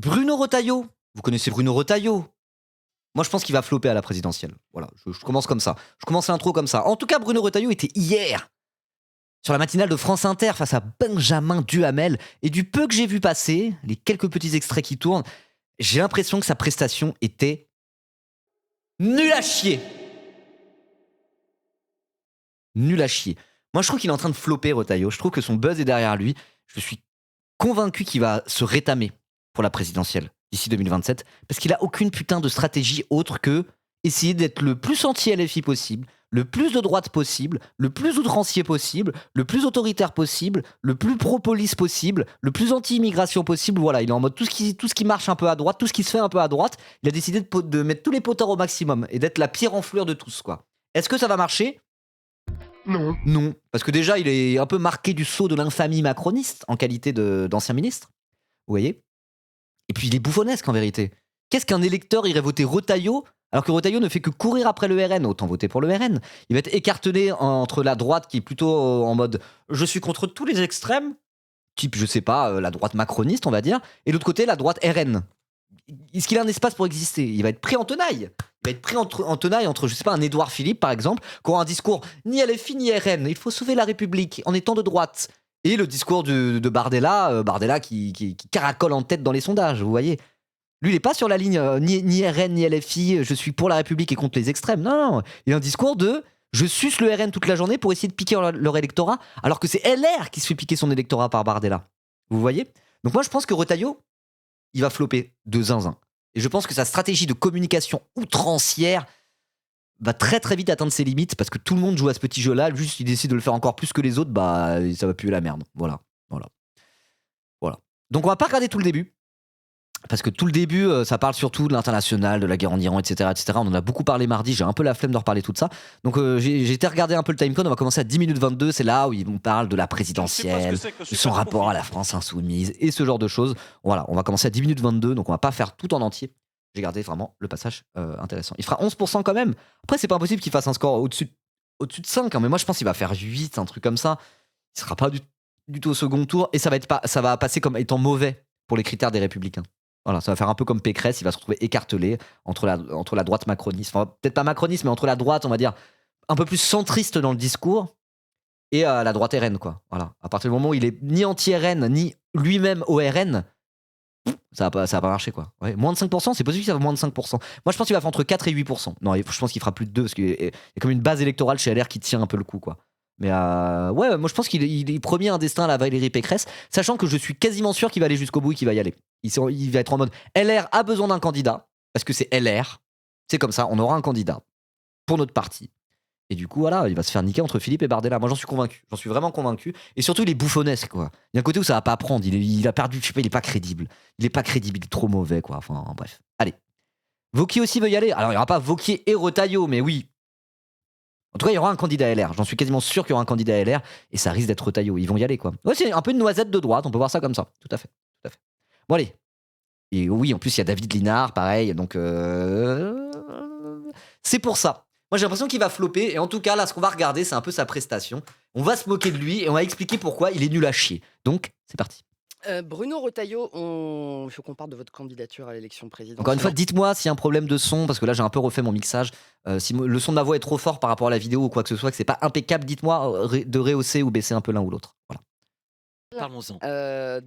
Bruno Retailleau. Vous connaissez Bruno Retailleau? Moi, je pense qu'il va flopper à la présidentielle. Voilà, je commence comme ça. Je commence l'intro comme ça. En tout cas, Bruno Retailleau était hier sur la matinale de France Inter face à Benjamin Duhamel. Et du peu que j'ai vu passer, les quelques petits extraits qui tournent, j'ai l'impression que sa prestation était nulle à chier. Nul à chier. Moi, je trouve qu'il est en train de flopper, Retailleau. Je trouve que son buzz est derrière lui. Je suis convaincu qu'il va se rétamer pour la présidentielle d'ici 2027 parce qu'il a aucune putain de stratégie autre que essayer d'être le plus anti-LFI possible, le plus de droite possible, le plus outrancier possible, le plus autoritaire possible, le plus pro-police possible, le plus anti-immigration possible. Voilà, il est en mode tout ce qui marche un peu à droite, tout ce qui se fait un peu à droite. Il a décidé de mettre tous les potards au maximum et d'être la pire enflure de tous, quoi. Est-ce que ça va marcher? Non. Non, parce que déjà, il est un peu marqué du sceau de l'infamie macroniste en qualité d'ancien ministre. Vous voyez? Et puis il est bouffonnesque en vérité. Qu'est-ce qu'un électeur irait voter Retailleau alors que Retailleau ne fait que courir après le RN? Autant voter pour le RN. Il va être écartelé entre la droite qui est plutôt en mode je suis contre tous les extrêmes, type je sais pas, la droite macroniste on va dire, et l'autre côté la droite RN. Est-ce qu'il a un espace pour exister? Il va être pris en tenaille. Il va être pris en tenaille entre, je sais pas, un Édouard Philippe, par exemple, qui aura un discours ni LFI ni RN. Il faut sauver la République en étant de droite. Et le discours de Bardella, Bardella qui caracole en tête dans les sondages, vous voyez. Lui, il n'est pas sur la ligne ni RN ni LFI, je suis pour la République et contre les extrêmes. Non, non. Il a un discours de je suce le RN toute la journée pour essayer de piquer leur électorat, alors que c'est LR qui se fait piquer son électorat par Bardella. Vous voyez? Donc moi, je pense que Retailleau, il va flopper de zinzin. Et je pense que sa stratégie de communication outrancière va très très vite atteindre ses limites parce que tout le monde joue à ce petit jeu-là. Juste, il décide de le faire encore plus que les autres, bah ça va puer la merde. Voilà. Donc on va pas regarder tout le début. Parce que tout le début, ça parle surtout de l'international, de la guerre en Iran, etc., etc. On en a beaucoup parlé mardi, j'ai un peu la flemme de reparler tout de ça. Donc j'ai été regarder un peu le timecode, on va commencer à 10 minutes 22, c'est là où on parle de la présidentielle, de son rapport à la France insoumise et ce genre de choses. Voilà, on va commencer à 10 minutes 22, donc on va pas faire tout en entier. J'ai gardé vraiment le passage intéressant. Il fera 11% quand même. Après, c'est pas impossible qu'il fasse un score au-dessus de 5, hein, mais moi je pense qu'il va faire 8, un truc comme ça. Il sera pas du tout au second tour et ça va passer comme étant mauvais pour les critères des Républicains. Voilà, ça va faire un peu comme Pécresse, il va se retrouver écartelé entre la droite macroniste, enfin peut-être pas macroniste, mais entre la droite, on va dire, un peu plus centriste dans le discours, et la droite RN, quoi. Voilà. À partir du moment où il est ni anti-RN, ni lui-même au RN, ça va pas marcher, quoi. Ouais, moins de 5%, c'est possible que ça va moins de 5%. Moi, je pense qu'il va faire entre 4 et 8%. Non, je pense qu'il fera plus de 2, parce qu'il y a comme une base électorale chez LR qui tient un peu le coup, quoi. Mais ouais, moi je pense qu'il promet un destin à la Valérie Pécresse, sachant que je suis quasiment sûr qu'il va aller jusqu'au bout et qu'il va y aller. Il va être en mode LR a besoin d'un candidat, parce que c'est LR, c'est comme ça, on aura un candidat pour notre parti. Et du coup, voilà, il va se faire niquer entre Philippe et Bardella. Moi j'en suis convaincu, j'en suis vraiment convaincu. Et surtout, il est bouffonnesque, quoi. Il y a un côté où ça va pas prendre, il a perdu, je sais pas, il est pas crédible. Il est pas crédible, il est trop mauvais, quoi. Enfin, bref. Allez. Vauquier aussi veut y aller. Alors, il n'y aura pas Vauquier et Retailleau, mais oui, en tout cas, il y aura un candidat LR. J'en suis quasiment sûr qu'il y aura un candidat LR et ça risque d'être Retailleau. Ils vont y aller, quoi. Ouais, c'est un peu une noisette de droite. On peut voir ça comme ça. Tout à fait. Bon, allez. Et oui, en plus, il y a David Linard, pareil. Donc, c'est pour ça. Moi, j'ai l'impression qu'il va flopper. Et en tout cas, là, ce qu'on va regarder, c'est un peu sa prestation. On va se moquer de lui et on va expliquer pourquoi il est nul à chier. Donc, c'est parti. Bruno Retailleau, il faut qu'on parle de votre candidature à l'élection Encore une fois, présidentielle. dites-moi s'il y a un problème de son, parce que là, j'ai un peu refait mon mixage. Si le son de ma voix est trop fort par rapport à la vidéo ou quoi que ce soit, que c'est pas impeccable, dites-moi de rehausser ou baisser un peu l'un ou l'autre. Voilà. Parlons-en.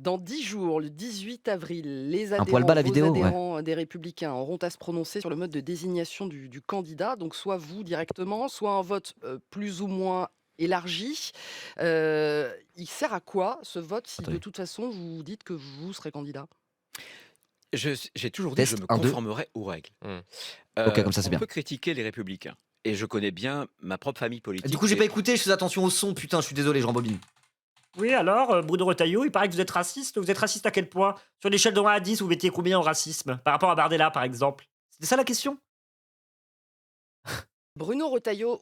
Dans 10 jours, le 18 avril, les Un poil bas adhérents, la vos vidéo, ouais. adhérents des Républicains auront à se prononcer sur le mode de désignation du candidat. Donc soit vous directement, soit un vote plus ou moins élargi. Il sert à quoi ce vote si Attendez. de toute façon vous dites que vous serez candidat? J'ai toujours dit que je Test, me 1, 2. conformerai aux règles. Ok, comme ça, c'est On bien. peut critiquer les républicains. Et je connais bien ma propre famille politique. Du coup, j'ai pas écouté, je fais attention au son, putain, je suis désolé, je rembobine. Oui, alors, Bruno Retailleau, il paraît que vous êtes raciste. Vous êtes raciste à quel point? Sur l'échelle de 1 à 10, vous mettiez combien en racisme? Par rapport à Bardella, par exemple. C'était ça la question? Bruno Retailleau,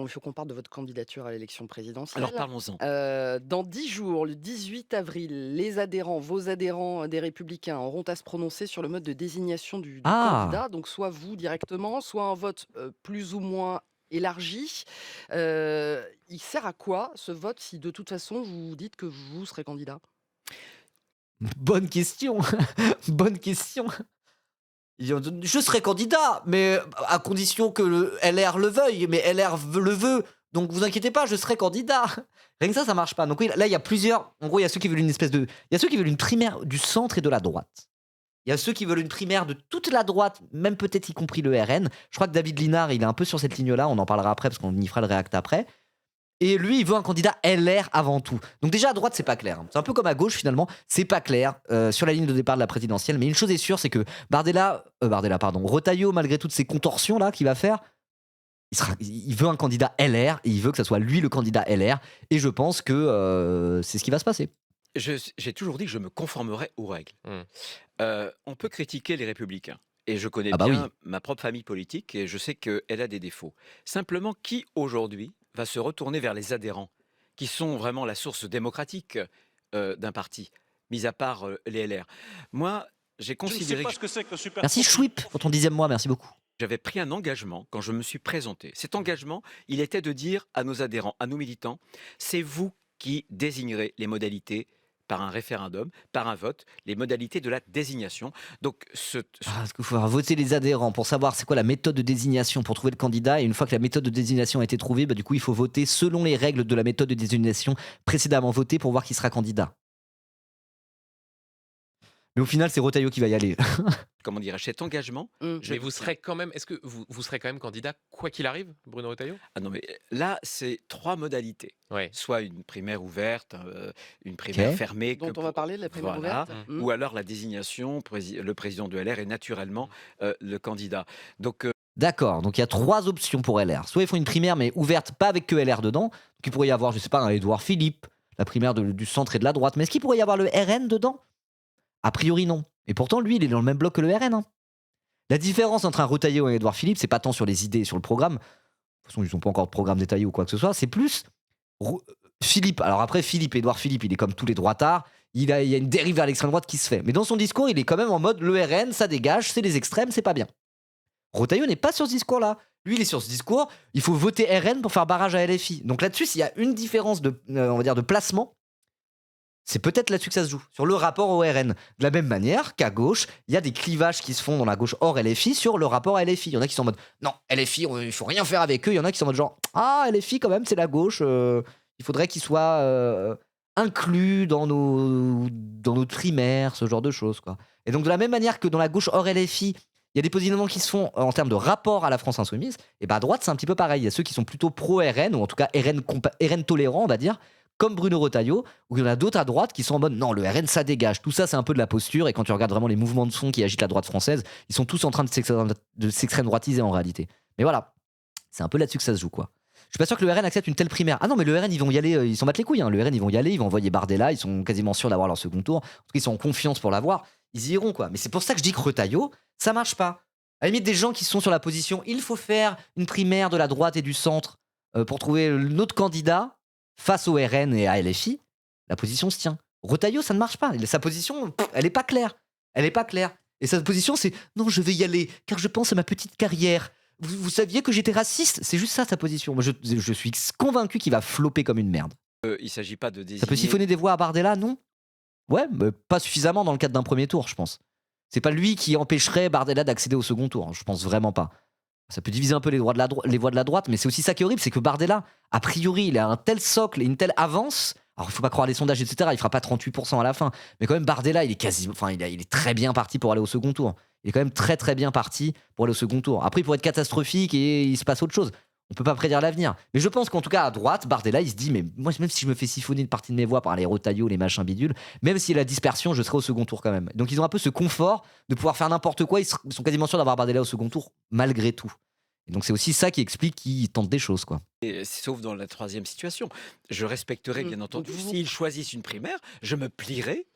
il faut qu'on parle de votre candidature à l'élection présidentielle. Alors parlons-en. Dans 10 jours, le 18 avril, les adhérents, vos adhérents des Républicains auront à se prononcer sur le mode de désignation du candidat. Donc soit vous directement, soit un vote plus ou moins élargi. Il sert à quoi ce vote si de toute façon vous dites que vous serez candidat? Bonne question. Bonne question. Je serai candidat, mais à condition que le LR le veuille. Mais LR le veut. Donc vous inquiétez pas, je serai candidat. Rien que ça marche pas. Donc oui, là, il y a plusieurs. En gros, il y a ceux qui veulent une espèce de. Il y a ceux qui veulent une primaire du centre et de la droite. Il y a ceux qui veulent une primaire de toute la droite, même peut-être y compris le RN. Je crois que David Linard, il est un peu sur cette ligne-là. On en parlera après parce qu'on y fera le réact après. Et lui, il veut un candidat LR avant tout. Donc déjà, à droite, c'est pas clair. C'est un peu comme à gauche, finalement. C'est pas clair sur la ligne de départ de la présidentielle. Mais une chose est sûre, c'est que Retailleau, malgré toutes ces contorsions-là qu'il va faire, il veut un candidat LR et il veut que ça soit lui le candidat LR. Et je pense que c'est ce qui va se passer. J'ai toujours dit que je me conformerais aux règles. On peut critiquer les républicains. Et je connais Ah bah oui. bien ma propre famille politique et je sais qu'elle a des défauts. Simplement, qui aujourd'hui va se retourner vers les adhérents, qui sont vraiment la source démocratique d'un parti, mis à part les LR? Moi, j'ai Je ne sais considéré pas que ce que c'est que le super. Merci Chouip pour ton 10e mois, merci beaucoup. j'avais pris un engagement quand je me suis présenté. Cet engagement, il était de dire à nos adhérents, à nos militants, c'est vous qui désignerez les modalités par un référendum, par un vote, les modalités de la désignation. Donc, Parce qu'il faut faire voter les adhérents pour savoir c'est quoi la méthode de désignation pour trouver le candidat. Et une fois que la méthode de désignation a été trouvée, bah, du coup, il faut voter selon les règles de la méthode de désignation précédemment votée pour voir qui sera candidat. Mais au final, c'est Retailleau qui va y aller. comment dirais-je, cet engagement, Mmh. je Mais le vous tiens. serez quand même, est-ce que vous serez quand même candidat quoi qu'il arrive, Bruno Retailleau? Ah non, mais là, c'est 3 modalités. Ouais. Soit une primaire ouverte, une primaire Ok. fermée. Dont on va parler de la primaire Voilà. ouverte. Mmh. Ou alors la désignation, le président de LR est naturellement le candidat. Donc, D'accord, donc il y a 3 options pour LR. Soit ils font une primaire mais ouverte, pas avec que LR dedans. Donc il pourrait y avoir, je sais pas, un Édouard Philippe, la primaire du centre et de la droite. Mais est-ce qu'il pourrait y avoir le RN dedans? A priori non. Et pourtant lui, il est dans le même bloc que le RN. Hein. La différence entre un Retailleau et un Édouard Philippe, c'est pas tant sur les idées et sur le programme. De toute façon, ils n'ont pas encore de programme détaillé ou quoi que ce soit. C'est plus Philippe. Alors après, Édouard Philippe, il est comme tous les droitards. Il y a une dérive vers l'extrême droite qui se fait. Mais dans son discours, il est quand même en mode le RN, ça dégage, c'est les extrêmes, c'est pas bien. Retailleau n'est pas sur ce discours-là. Lui, il est sur ce discours. Il faut voter RN pour faire barrage à LFI. Donc là-dessus, s'il y a une différence de, on va dire, de placement, c'est peut-être là-dessus que ça se joue, sur le rapport au RN. De la même manière qu'à gauche, il y a des clivages qui se font dans la gauche hors LFI sur le rapport à LFI. Il y en a qui sont en mode non, LFI, il faut rien faire avec eux. Il y en a qui sont en mode genre ah, LFI, quand même, c'est la gauche. Il faudrait qu'ils soient inclus dans nos primaires, ce genre de choses, quoi. Et donc, de la même manière que dans la gauche hors LFI, il y a des positionnements qui se font en termes de rapport à la France insoumise, et bah à droite, c'est un petit peu pareil. Il y a ceux qui sont plutôt pro-RN, ou en tout cas RN tolérant, on va dire, comme Bruno Retailleau, ou il y en a d'autres à droite qui sont en mode non, le RN ça dégage. Tout ça, c'est un peu de la posture, et quand tu regardes vraiment les mouvements de fond qui agitent la droite française, ils sont tous en train de s'extrême droitiser en réalité. Mais voilà, c'est un peu là-dessus que ça se joue, quoi. Je suis pas sûr que le RN accepte une telle primaire. Ah non, mais le RN, ils vont y aller, ils s'en battent les couilles. Hein. Le RN, ils vont y aller, ils vont envoyer Bardella, ils sont quasiment sûrs d'avoir leur second tour. En tout cas, ils sont en confiance pour l'avoir. Ils y iront, quoi. Mais c'est pour ça que je dis que Retailleau, ça marche pas. À la limite, des gens qui sont sur la position, il faut faire une primaire de la droite et du centre pour trouver notre candidat face au RN et à LFI, la position se tient. Retailleau, ça ne marche pas. Sa position, elle est pas claire. Elle est pas claire. Et sa position, c'est non, je vais y aller, car je pense à ma petite carrière. Vous saviez que j'étais raciste? C'est juste ça sa position. Moi, je suis convaincu qu'il va flopper comme une merde. il ne s'agit pas de Ça peut désigner. siphonner des voix à Bardella, non? Ouais, mais pas suffisamment dans le cadre d'un premier tour, je pense. C'est pas lui qui empêcherait Bardella d'accéder au second tour. Je pense vraiment pas. Ça peut diviser un peu les voix de la droite, mais c'est aussi ça qui est horrible, c'est que Bardella, a priori, il a un tel socle et une telle avance. Alors, il faut pas croire les sondages, etc. Il fera pas 38% à la fin. Mais quand même, Bardella, il est quasiment, enfin, il est très bien parti pour aller au second tour. Il est quand même très très bien parti pour aller au second tour. Après, il pourrait être catastrophique et il se passe autre chose. On peut pas prédire l'avenir. Mais je pense qu'en tout cas, à droite, Bardella, il se dit, mais moi, même si je me fais siphonner une partie de mes voix par les Retailleau, les machins bidules, même s'il y a la dispersion, je serai au second tour quand même. Donc, ils ont un peu ce confort de pouvoir faire n'importe quoi. Ils sont quasiment sûrs d'avoir Bardella au second tour, malgré tout. Et donc, c'est aussi ça qui explique qu'ils tentent des choses, quoi. Et sauf dans la troisième situation. Je respecterai, bien entendu, Donc, vous- s'ils choisissent une primaire, je me plierai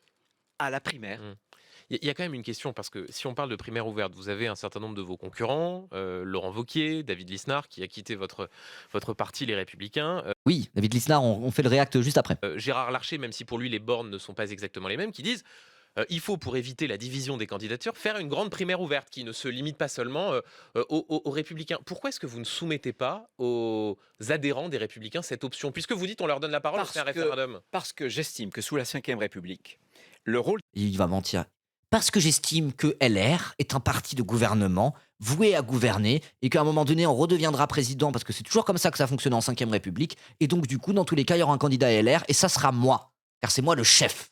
à la primaire. Il y a quand même une question, parce que si on parle de primaire ouverte, vous avez un certain nombre de vos concurrents, Laurent Wauquiez, David Lisnard, qui a quitté votre parti, Les Républicains, Oui, David Lisnard, on fait le réact juste après. Gérard Larcher, même si pour lui les bornes ne sont pas exactement les mêmes, qui disent il faut, pour éviter la division des candidatures, faire une grande primaire ouverte qui ne se limite pas seulement aux Républicains. Pourquoi est-ce que vous ne soumettez pas aux adhérents des Républicains cette option? Puisque vous dites on leur donne la parole, on fait un référendum. Parce que j'estime que sous la Ve République, le rôle Il va mentir. Parce que j'estime que LR est un parti de gouvernement voué à gouverner et qu'à un moment donné, on redeviendra président parce que c'est toujours comme ça que ça fonctionne en 5ème République. Et donc, du coup, dans tous les cas, il y aura un candidat LR et ça sera moi. Car c'est moi le chef.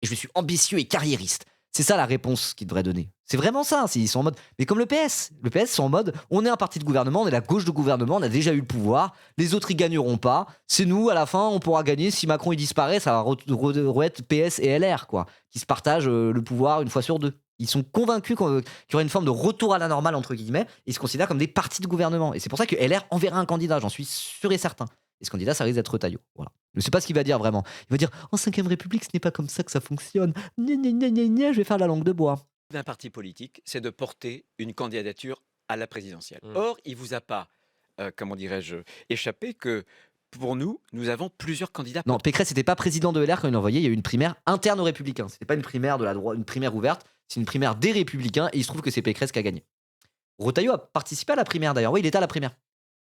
Et je suis ambitieux et carriériste. C'est ça la réponse qu'ils devraient donner. C'est vraiment ça. Ils sont en mode. Mais comme le PS. Le PS sont en mode on est un parti de gouvernement, on est la gauche de gouvernement, on a déjà eu le pouvoir. Les autres, ils gagneront pas. C'est nous, à la fin, on pourra gagner. Si Macron il disparaît, ça va être PS et LR, quoi. Qui se partagent le pouvoir une fois sur deux. Ils sont convaincus qu'il y aurait une forme de retour à la normale, entre guillemets. Et ils se considèrent comme des partis de gouvernement. Et c'est pour ça que LR enverra un candidat, j'en suis sûr et certain. Et ce candidat, ça risque d'être Retailleau. Voilà. Je ne sais pas ce qu'il va dire vraiment. Il va dire en 5ème République, ce n'est pas comme ça que ça fonctionne. Gna, gna, gna, gna, gna, je vais faire la langue de bois. d'un parti politique, c'est de porter une candidature à la présidentielle. Mmh. Or, il vous a pas, comment dirais-je, échappé que pour nous, nous avons plusieurs candidats. Non, Pécresse n'était pas président de LR quand il l'a envoyé. Il y a eu une primaire interne aux Républicains. C'était pas une primaire de la droite, une primaire ouverte. C'est une primaire des Républicains et il se trouve que c'est Pécresse qui a gagné. Retailleau a participé à la primaire d'ailleurs. Oui, il était à la primaire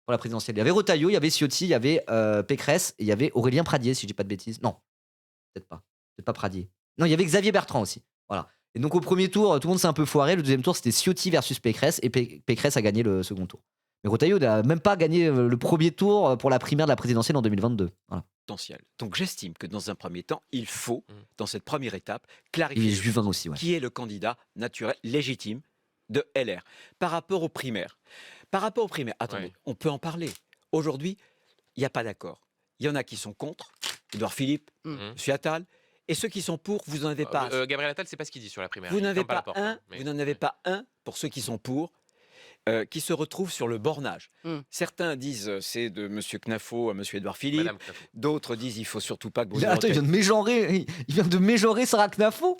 pour la présidentielle. Il y avait Retailleau, il y avait Ciotti, il y avait Pécresse et il y avait Aurélien Pradier, si je dis pas de bêtises. Non, peut-être pas. Peut-être pas Pradier. Non, il y avait Xavier Bertrand aussi. Voilà. Et donc au premier tour, tout le monde s'est un peu foiré. Le deuxième tour, c'était Ciotti versus Pécresse et Pécresse a gagné le second tour. Mais Retailleau n'a même pas gagné le premier tour pour la primaire de la présidentielle en 2022. Voilà. Potentiel. Donc j'estime que dans un premier temps, il faut, Mmh. dans cette première étape, Et clarifier Juvin aussi, ouais. qui est le candidat naturel, légitime de LR. Par rapport aux primaires, attendez, Ouais. on peut en parler. Aujourd'hui, il n'y a pas d'accord. Il y en a qui sont contre, Édouard Philippe, Mmh. Mmh. M. Attal, et ceux qui sont pour, vous n'en avez pas. Gabriel Attal, c'est pas ce qu'il dit sur la primaire. Vous Il n'avez ferme pas la pas porte, un, hein, mais- vous n'en avez pas un pour ceux qui sont pour, qui se retrouvent sur le bornage. Mm. Certains disent c'est de M. Knafo à M. Édouard Philippe. Madame Knafo. D'autres disent il faut surtout pas que Bruno Attends, il vient de mégenrer. Il vient de mégenrer Sarah Knafo.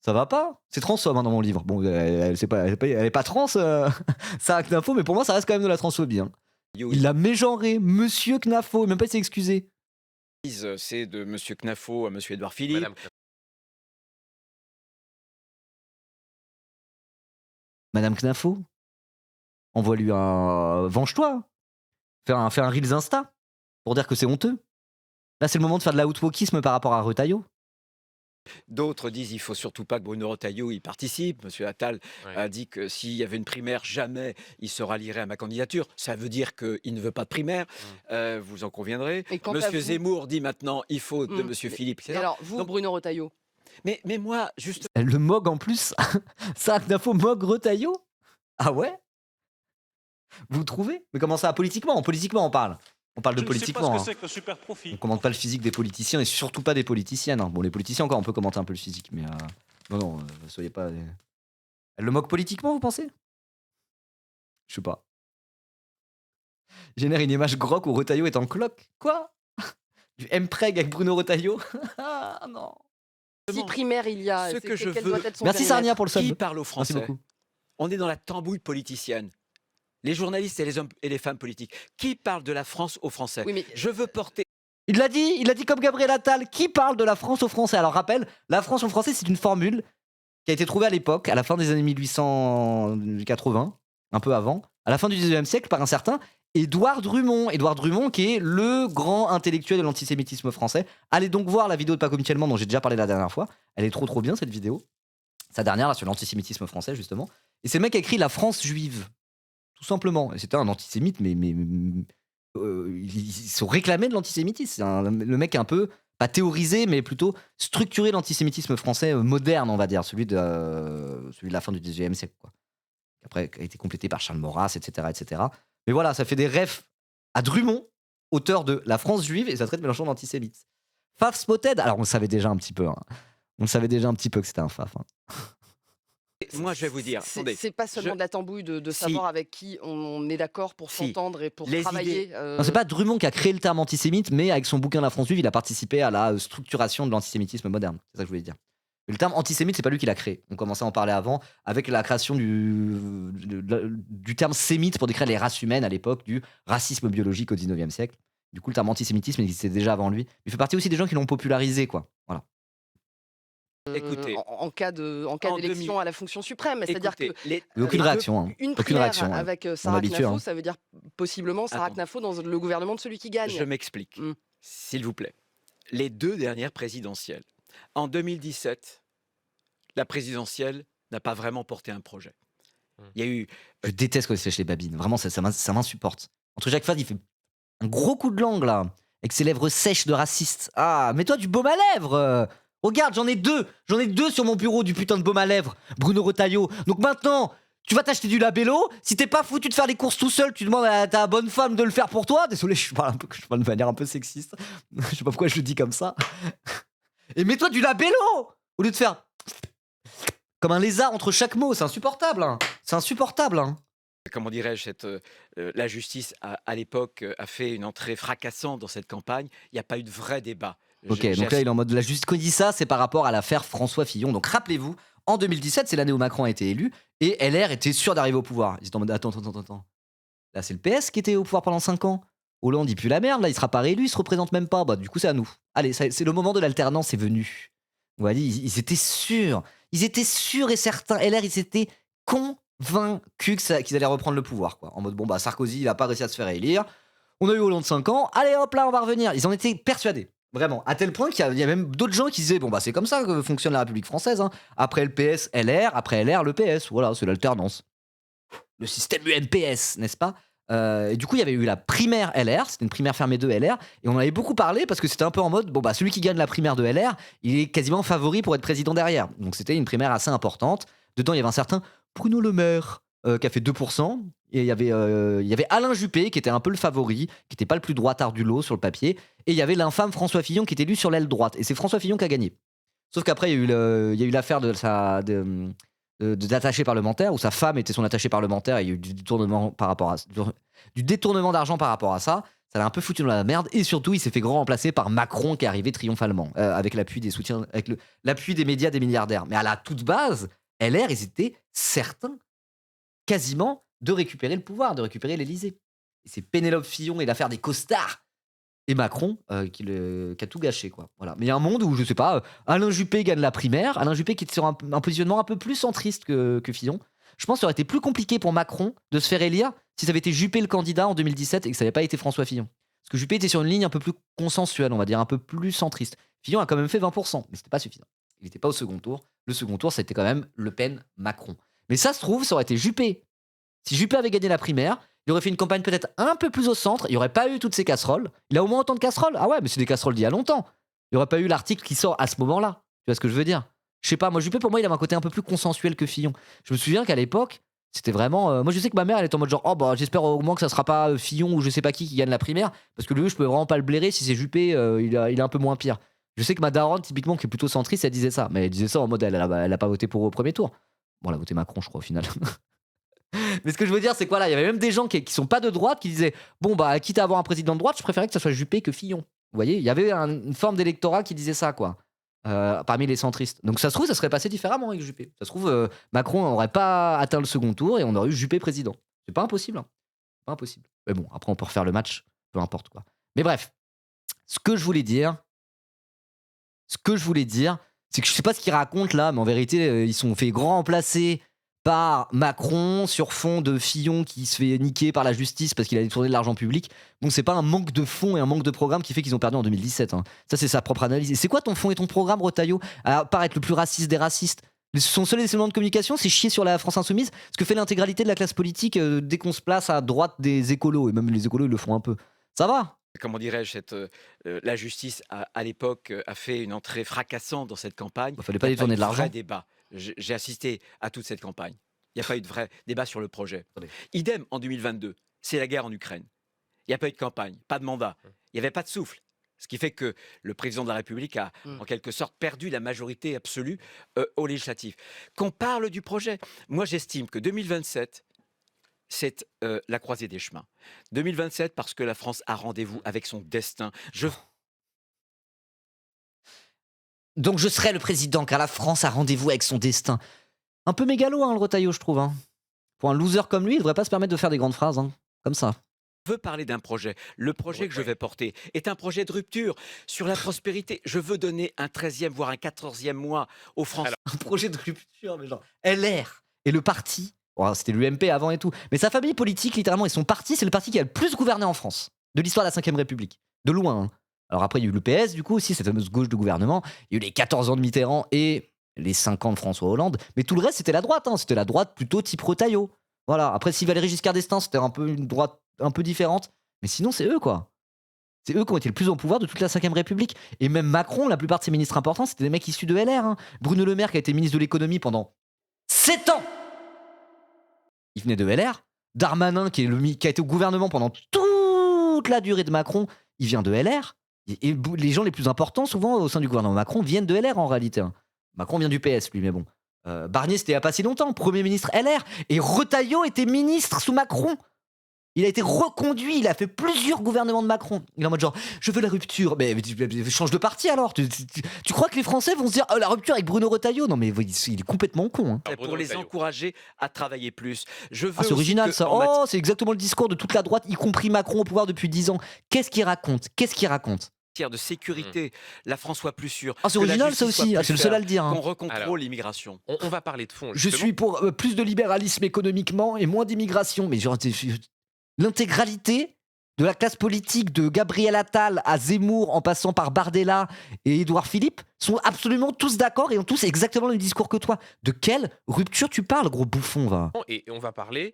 Ça va pas. C'est transphobe hein, dans mon livre. Bon, elle est pas trans, Sarah Knafo, mais pour moi, ça reste quand même de la transphobie. Hein. Il l'a mégenré, Monsieur Knafo, même pas s'est excusé. disent c'est de M. Knafo à M. Édouard Philippe. Madame Knafo. Madame Knafo, envoie-lui un. Venge-toi. Fais un Reels Insta pour dire que c'est honteux. Là, c'est le moment de faire de l'outwokisme par rapport à Retailleau. D'autres disent il faut surtout pas que Bruno Retailleau y participe. M. Attal Ouais. a dit que s'il y avait une primaire, jamais il se rallierait à ma candidature. Ça veut dire qu'il ne veut pas de primaire. Vous en conviendrez. Et quant à Monsieur vous- Zemmour dit maintenant il faut de Mm. M. Philippe. Et alors, vous, Donc- Bruno Retailleau, Mais moi, juste. Elle le mogue en plus. Sarah Knafo mogue Retailleau. Ah ouais. Vous trouvez? Mais comment ça, politiquement? Politiquement, on parle. On parle de Je ne sais politiquement. pas hein. ce que c'est que le super profit. On commente pas le physique des politiciens et surtout pas des politiciennes. hein. Bon, les politiciens encore, on peut commenter un peu le physique, mais non, soyez pas. Elle le moque politiquement, vous pensez? Je sais pas. Génère une image groc où Retailleau est en cloque. Quoi? Du M-Preg avec Bruno Retailleau? Ah non. si primaire il y a, Ce c'est- que je quel veux- doit être son Merci périmètre Sarnia pour le Qui sub. parle aux Merci Français? beaucoup. On est dans la tambouille politicienne. Les journalistes et les hommes et les femmes politiques. Qui parle de la France aux Français? Oui, mais Je veux porter. Il l'a dit comme Gabriel Attal. Qui parle de la France aux Français? Alors rappel, la France aux Français, c'est une formule qui a été trouvée à l'époque, à la fin des années 1880, un peu avant, à la fin du 19e siècle, par un certain Édouard Drummond. Édouard Drummond, qui est le grand intellectuel de l'antisémitisme français. Allez donc voir la vidéo de Paco Michelman dont j'ai déjà parlé la dernière fois. Elle est trop bien cette vidéo. Sa dernière, là, sur l'antisémitisme français, justement. Et c'est le mec qui a écrit La France juive. Tout simplement. Et c'était un antisémite, mais il se réclamait de l'antisémitisme. Le mec un peu, pas théorisé, mais plutôt structuré l'antisémitisme français moderne, on va dire, celui de la fin du 19e siècle. Quoi. Après, a été complété par Charles Maurras, etc., etc. Mais voilà, ça fait des refs à Drummond, auteur de La France juive, et ça traite Mélenchon d'antisémite. Faf Spotted, alors on le savait déjà un petit peu. Hein. On le savait déjà un petit peu que c'était un faf. Hein. Moi, je vais vous dire. Attendez. c'est pas seulement je- de la tambouille de Si. savoir avec qui on est d'accord pour Si. s'entendre et pour Les travailler. Non, c'est pas Drummond qui a créé le terme antisémite, mais avec son bouquin La France juive, il a participé à la structuration de l'antisémitisme moderne. C'est ça que je voulais dire. Mais le terme antisémite, c'est pas lui qui l'a créé. On commençait à en parler avant, avec la création du terme sémite pour décrire les races humaines à l'époque, du racisme biologique au 19e siècle. Du coup, le terme antisémitisme existait déjà avant lui. Il fait partie aussi des gens qui l'ont popularisé, quoi. Voilà. Écoutez, en cas en d'élection 2000 à la fonction suprême. C'est-à-dire que Écoutez, Et aucune Euh, réaction. Hein. une Aucune primaire réaction. hein. avec Sarah habitue, Knafo, hein. ça veut dire possiblement Sarah Attends. Knafo dans le gouvernement de celui qui gagne. je m'explique, Mm. s'il vous plaît. Les deux dernières présidentielles, En 2017, la présidentielle n'a pas vraiment porté un projet. Il y a eu Je déteste quand il se lèche les babines. Vraiment, ça m'insupporte. Entre chaque phrase, il fait un gros coup de langue, là, avec ses lèvres sèches de raciste. Ah, mets-toi du baume à lèvres. Regarde, j'en ai deux. J'en ai deux sur mon bureau, du putain de baume à lèvres. Bruno Retailleau. Donc maintenant, tu vas t'acheter du Labello. Si t'es pas foutu de faire les courses tout seul, tu demandes à ta bonne femme de le faire pour toi. Désolé, je parle de manière un peu sexiste. Je sais pas pourquoi je le dis comme ça. Et mets-toi du Labello au lieu de faire comme un lézard entre chaque mot. C'est insupportable. Hein. C'est insupportable. Hein. comment dirais-je, la justice à l'époque a fait une entrée fracassante dans cette campagne. Il n'y a pas eu de vrai débat. Ok, donc là il est en mode la justice. Quand il dit ça, c'est par rapport à l'affaire François Fillon. Donc rappelez-vous, en 2017, c'est l'année où Macron a été élu et LR était sûr d'arriver au pouvoir. Ils étaient en mode attends. Là, c'est le PS qui était au pouvoir pendant 5 ans. Hollande, il pue la merde, là, il sera pas réélu, il se représente même pas. Bah, du coup, c'est à nous. Allez, c'est le moment de l'alternance, c'est venu. Vous voyez, ils étaient sûrs. Ils étaient sûrs et certains. LR, ils étaient convaincus qu'ils allaient reprendre le pouvoir, quoi. En mode, bon, bah, Sarkozy, il a pas réussi à se faire élire. On a eu Hollande 5 ans. Allez, hop, là, on va revenir. Ils en étaient persuadés. Vraiment. À tel point qu'il y a même d'autres gens qui disaient, bon, bah, c'est comme ça que fonctionne la République française. Hein. Après le PS, LR. Après LR, le PS. Voilà, c'est l'alternance. Le système UMPS, n'est-ce pas? Et du coup, il y avait eu la primaire LR, c'était une primaire fermée de LR, et on en avait beaucoup parlé parce que c'était un peu en mode, bon bah celui qui gagne la primaire de LR, il est quasiment favori pour être président derrière. Donc c'était une primaire assez importante. Dedans, il y avait un certain Bruno Le Maire qui a fait 2%, et il y avait Alain Juppé qui était un peu le favori, qui n'était pas le plus droitard du lot sur le papier, et il y avait l'infâme François Fillon qui était élu sur l'aile droite, et c'est François Fillon qui a gagné. Sauf qu'après, il y a eu l'affaire d'attaché parlementaire où sa femme était son attaché parlementaire et il y a eu du détournement par rapport à du détournement d'argent par rapport à ça. Ça l'a un peu foutu dans la merde et surtout il s'est fait grand remplacer par Macron qui est arrivé triomphalement avec l'appui des soutiens, avec l'appui des médias des milliardaires. Mais à la toute base, LR ils étaient certains quasiment de récupérer le pouvoir, de récupérer l'Élysée. Et c'est Pénélope Fillon et l'affaire des costards et Macron qui a tout gâché, quoi. Voilà. Mais il y a un monde où, je sais pas, Alain Juppé gagne la primaire, Alain Juppé qui est sur un positionnement un peu plus centriste que Fillon. Je pense que ça aurait été plus compliqué pour Macron de se faire élire si ça avait été Juppé le candidat en 2017 et que ça n'avait pas été François Fillon. Parce que Juppé était sur une ligne un peu plus consensuelle, on va dire, un peu plus centriste. Fillon a quand même fait 20%, mais c'était pas suffisant. Il n'était pas au second tour. Le second tour, c'était quand même Le Pen-Macron. Mais ça se trouve, ça aurait été Juppé. Si Juppé avait gagné la primaire, il aurait fait une campagne peut-être un peu plus au centre, il n'y aurait pas eu toutes ces casseroles. Il a au moins autant de casseroles. Ah ouais, mais c'est des casseroles d'il y a longtemps. Il n'y aurait pas eu l'article qui sort à ce moment-là. Tu vois ce que je veux dire? Je sais pas, moi Juppé, pour moi, il avait un côté un peu plus consensuel que Fillon. Je me souviens qu'à l'époque, c'était vraiment... moi je sais que ma mère, elle était en mode genre, oh bah j'espère au moins que ça sera pas Fillon ou je sais pas qui gagne la primaire, parce que lui, je peux vraiment pas le blairer si c'est Juppé, il est un peu moins pire. Je sais que ma daronne, typiquement, qui est plutôt centriste, elle disait ça. Mais elle disait ça en mode, elle a pas voté pour au premier tour. Bon, elle a voté Macron, je crois, au final. Mais ce que je veux dire, c'est quoi là? Il y avait même des gens qui sont pas de droite qui disaient bon, bah, quitte à avoir un président de droite, je préférais que ça soit Juppé que Fillon. Vous voyez, il y avait une forme d'électorat qui disait ça, quoi, parmi les centristes. Donc ça se trouve, ça serait passé différemment avec Juppé. Ça se trouve, Macron n'aurait pas atteint le second tour et on aurait eu Juppé président. C'est pas impossible. Hein. Pas impossible. Mais bon, après, on peut refaire le match, peu importe quoi. Mais bref, ce que je voulais dire, c'est que je sais pas ce qu'ils racontent là, mais en vérité, ils sont fait grand remplacer par Macron sur fond de Fillon qui se fait niquer par la justice parce qu'il a détourné de l'argent public. Bon, c'est pas un manque de fonds et un manque de programme qui fait qu'ils ont perdu en 2017. Hein. Ça, c'est sa propre analyse. Et c'est quoi ton fond et ton programme, Retailleau? À part être le plus raciste des racistes. Son seul élément de communication, c'est chier sur la France insoumise, ce que fait l'intégralité de la classe politique dès qu'on se place à droite des écolos. Et même les écolos, ils le font un peu. Ça va? Comment dirais-je, la justice à l'époque a fait une entrée fracassante dans cette campagne. Bah, fallait pas Il n'y a détourner eu de de vrai l'argent. débat. J'ai assisté à toute cette campagne. Il n'y a pas eu de vrai débat sur le projet. Attendez. Idem en 2022, c'est la guerre en Ukraine. Il n'y a pas eu de campagne, pas de mandat, il n'y avait pas de souffle. Ce qui fait que le président de la République a, en quelque sorte, perdu la majorité absolue aux législatives. Qu'on parle du projet. Moi, j'estime que 2027, c'est la croisée des chemins. 2027 parce que la France a rendez-vous avec son destin. Donc je serai le président car la France a rendez-vous avec son destin. Un peu mégalo, hein, le Retailleau, je trouve. Hein. Pour un loser comme lui, il devrait pas se permettre de faire des grandes phrases, hein, comme ça. Je veux parler d'un projet. Le projet que je vais porter est un projet de rupture sur la prospérité. Je veux donner un 13e, voire un 14e mois aux Français. Un projet de rupture, mais genre LR et le parti. Bon, c'était l'UMP avant et tout. Mais sa famille politique, littéralement, et son parti, c'est le parti qui a le plus gouverné en France de l'histoire de la 5ème République. De loin. Hein. Alors après, il y a eu le PS, du coup, aussi, cette fameuse gauche de gouvernement. Il y a eu les 14 ans de Mitterrand et les 5 ans de François Hollande. Mais tout le reste, c'était la droite. C'était la droite plutôt type Retailleau. Voilà. Après, si Valéry Giscard d'Estaing, c'était un peu une droite un peu différente. Mais sinon, c'est eux, quoi. C'est eux qui ont été le plus au pouvoir de toute la 5ème République. Et même Macron, la plupart de ses ministres importants, c'était des mecs issus de LR. Bruno Le Maire, qui a été ministre de l'économie pendant 7 ans, il venait de LR. Darmanin, qui a été au gouvernement pendant toute la durée de Macron, il vient de LR. Et les gens les plus importants, souvent, au sein du gouvernement Macron, viennent de LR en réalité. Macron vient du PS, lui, mais bon. Barnier, c'était il n'y a pas si longtemps, Premier ministre LR. Et Retailleau était ministre sous Macron. Il a été reconduit, il a fait plusieurs gouvernements de Macron. Il est en mode genre, je veux la rupture. Mais change de parti alors. Tu crois que les Français vont se dire, oh, la rupture avec Bruno Retailleau? Non mais il est complètement con. Alors, Bruno Pour les Retailleau. encourager à travailler plus. Je veux Ah, c'est aussi original que ça. en matière- Oh, c'est exactement le discours de toute la droite, y compris Macron au pouvoir depuis 10 ans. Qu'est-ce qu'il raconte? de sécurité, la France soit plus sûre. Ah, c'est que la original ça justice soit aussi. plus Ah, c'est le seul à ferme, le dire. Qu'on recontrôle Alors, l'immigration. On va parler de fond. Je justement. suis pour plus de libéralisme économiquement et moins d'immigration. Mais genre, l'intégralité de la classe politique de Gabriel Attal à Zemmour en passant par Bardella et Édouard Philippe sont absolument tous d'accord et ont tous exactement le même discours que toi. De quelle rupture tu parles, gros bouffon, va? Et on va parler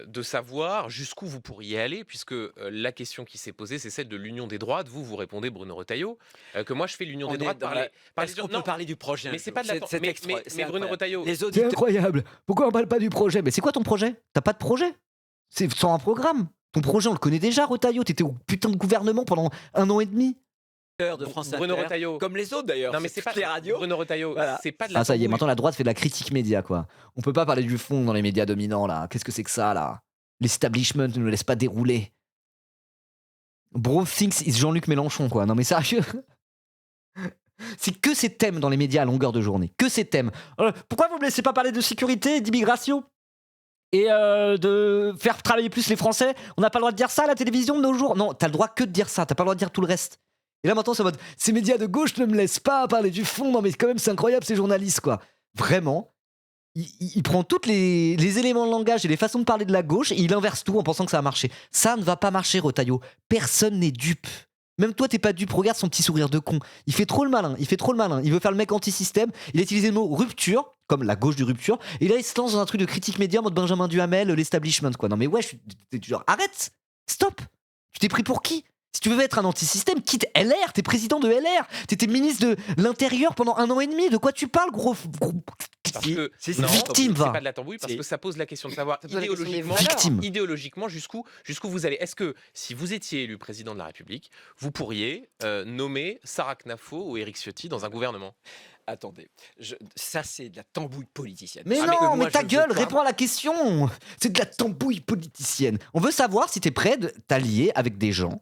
de savoir jusqu'où vous pourriez aller, puisque la question qui s'est posée, c'est celle de l'union des droites. Vous répondez, Bruno Retailleau, que moi je fais l'union On des est droites dans par la- les... par Est-ce les- qu'on peut non, parler du projet mais c'est pas de la... C'est mais, extra- mais- c'est mais Bruno incroyable. Retailleau, Les C'est auditeurs, incroyable. Pourquoi on parle pas du projet? Mais c'est quoi ton projet? T'as pas de projet? C'est sans un programme. Ton projet, on le connaît déjà, Retailleau. T'étais au putain de gouvernement pendant 1 an et demi. de France Bruno Inter, Retailleau. comme les autres d'ailleurs. Non mais c'est pas toutes les radios. Bruno Retailleau, Voilà. c'est pas de la Ah, ça y est, tambouille. maintenant la droite fait de la critique média, quoi. On peut pas parler du fond dans les médias dominants, là. Qu'est-ce que c'est que ça, là? L'establishment ne nous laisse pas dérouler. Bro thinks is Jean-Luc Mélenchon, quoi. Non mais sérieux. C'est que ces thèmes dans les médias à longueur de journée. Que ces thèmes. Pourquoi vous me laissez pas parler de sécurité et d'immigration? Et de faire travailler plus les Français? On n'a pas le droit de dire ça à la télévision de nos jours? Non, t'as le droit que de dire ça. T'as pas le droit de dire tout le reste. Et là maintenant c'est en mode, ces médias de gauche ne me laissent pas parler du fond. Non mais quand même c'est incroyable ces journalistes, quoi. Vraiment. Il prend tous les éléments de langage et les façons de parler de la gauche et il inverse tout en pensant que ça va marcher. Ça ne va pas marcher, Retailleau. Personne n'est dupe. Même toi, t'es pas dupe. Regarde son petit sourire de con. Il fait trop le malin. Il veut faire le mec anti-système. Il a utilisé le mot rupture, comme la gauche du rupture. Et là, il se lance dans un truc de critique média en mode Benjamin Duhamel, l'establishment, quoi. Non mais ouais, genre, arrête. Stop. Tu t'es pris pour qui? Si tu veux être un anti-système, quitte LR. T'es président de LR. T'étais ministre de l'Intérieur pendant 1 an et demi. De quoi tu parles, gros? Parce Si, que si, si, non, victime, c'est va. pas de la tambouille, parce Si. que ça pose la question de savoir Ça pose la question des idéologiquement, valeurs. Victime. idéologiquement jusqu'où vous allez. Est-ce que si vous étiez élu président de la République, vous pourriez nommer Sarah Knafo ou Éric Ciotti dans un gouvernement? Attendez, ça c'est de la tambouille politicienne. Mais Ah, non, moi, mais ta je veux gueule, pas- réponds à la question. C'est de la tambouille politicienne. On veut savoir si t'es prêt de t'allier avec des gens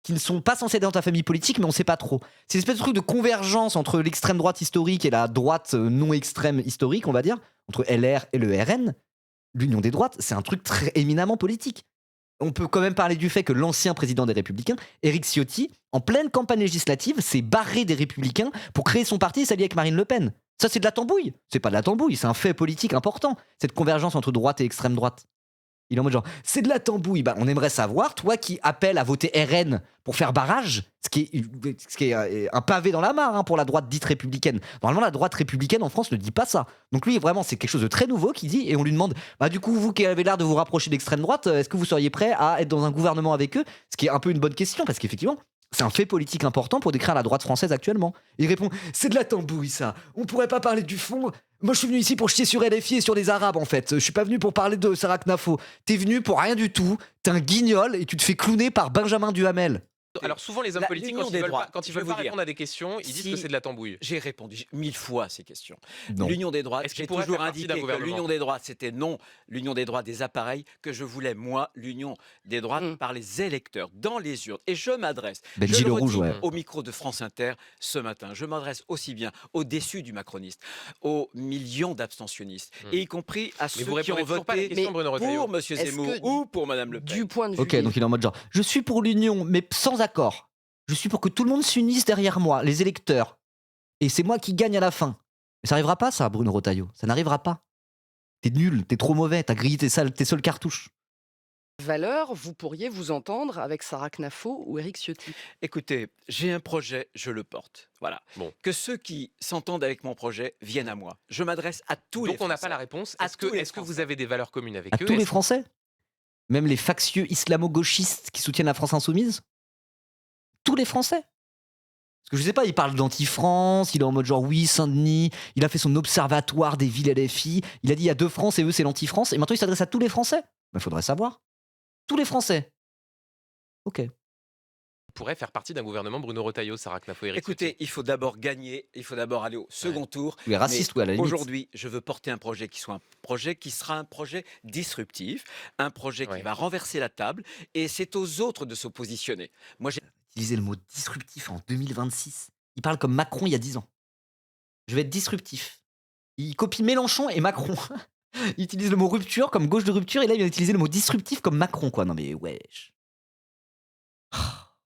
qui ne sont pas censés être dans ta famille politique, mais on sait pas trop. C'est une espèce de truc de convergence entre l'extrême droite historique et la droite non extrême historique, on va dire, entre LR et le RN. L'union des droites, c'est un truc très éminemment politique. On peut quand même parler du fait que l'ancien président des Républicains, Éric Ciotti, en pleine campagne législative, s'est barré des Républicains pour créer son parti et s'allier avec Marine Le Pen. Ça, c'est de la tambouille. C'est pas de la tambouille, c'est un fait politique important, cette convergence entre droite et extrême droite. Il est en mode genre, c'est de la tambouille. Bah, on aimerait savoir, toi qui appelles à voter RN pour faire barrage, ce qui est un pavé dans la mare pour la droite dite républicaine. Normalement, la droite républicaine en France ne dit pas ça. Donc lui, vraiment, c'est quelque chose de très nouveau qu'il dit. Et on lui demande, bah du coup, vous qui avez l'air de vous rapprocher de l'extrême droite, est-ce que vous seriez prêt à être dans un gouvernement avec eux? Ce qui est un peu une bonne question, parce qu'effectivement, c'est un fait politique important pour décrire la droite française actuellement. Il répond, c'est de la tambouille ça. On pourrait pas parler du fond. Moi je suis venu ici pour chier sur LFI et sur les Arabes en fait. Je suis pas venu pour parler de Sarah Knafo. T'es venu pour rien du tout. T'es un guignol et tu te fais clowner par Benjamin Duhamel. Alors souvent les hommes politiques, l'union quand ils des veulent droites, pas, quand ils je vais veulent vous pas dire. répondre à des questions, ils disent Si- que c'est de la tambouille. J'ai répondu 1000 fois à ces questions. Non. L'union des droites, Est-ce qu'il j'ai pourrait toujours faire partie d'un indiqué que gouvernement? l'union des droites, c'était non l'union des droites des appareils, que je voulais, moi, l'union des droites Mm. par les électeurs, dans les urnes. Et je m'adresse, Benji je le le Rouge, redis ouais. au micro de France Inter ce matin, je m'adresse aussi bien aux déçus du macroniste, aux millions d'abstentionnistes, Mm. et y compris à Mais ceux vous qui ont répondez toujours pas à la voté question, Bruno Retailleau. pour M. Est-ce Zemmour que ou pour Mme Le Pen. Du point de vue Ok, des- donc il est en mode genre, je suis pour l'union, mais sans accord. Je suis pour que tout le monde s'unisse derrière moi, les électeurs. Et c'est moi qui gagne à la fin. Mais ça n'arrivera pas, ça, Bruno Retailleau. Ça n'arrivera pas. T'es nul, t'es trop mauvais, t'as grillé tes seules cartouches. valeurs, vous pourriez vous entendre avec Sarah Knafo ou Éric Ciotti? Écoutez, j'ai un projet, je le porte. Voilà. Bon. Que ceux qui s'entendent avec mon projet viennent à moi. Je m'adresse à tous les Donc on n'a pas Français. la réponse. À Est-ce que, tous les est-ce que vous Français. avez des valeurs communes avec À eux? tous les Est-ce- Français? Même les factieux islamo-gauchistes qui soutiennent la France insoumise? Tous les Français? Parce que je sais pas, il parle d'anti-France, il est en mode genre oui, Saint-Denis, il a fait son observatoire des villes LFI, il a dit il y a deux France et eux c'est l'anti-France, et maintenant il s'adresse à tous les Français. Il faudrait savoir. Tous les Français. Ok. pourrait faire partie d'un gouvernement Bruno Retailleau, Sarah Knafo, Éric Écoutez, Ciotti? il faut d'abord gagner, il faut d'abord aller au second tour. Ou est raciste, Mais ou à la limite. aujourd'hui, je veux porter un projet qui soit un projet qui sera un projet disruptif, un projet qui Ouais. va renverser la table, et c'est aux autres de se positionner. Moi, j'ai Utiliser le mot disruptif en 2026. Il parle comme Macron il y a 10 ans. Je vais être disruptif. Il copie Mélenchon et Macron. Il utilise le mot rupture comme gauche de rupture et là il vient d'utiliser le mot disruptif comme Macron quoi. Non mais wesh.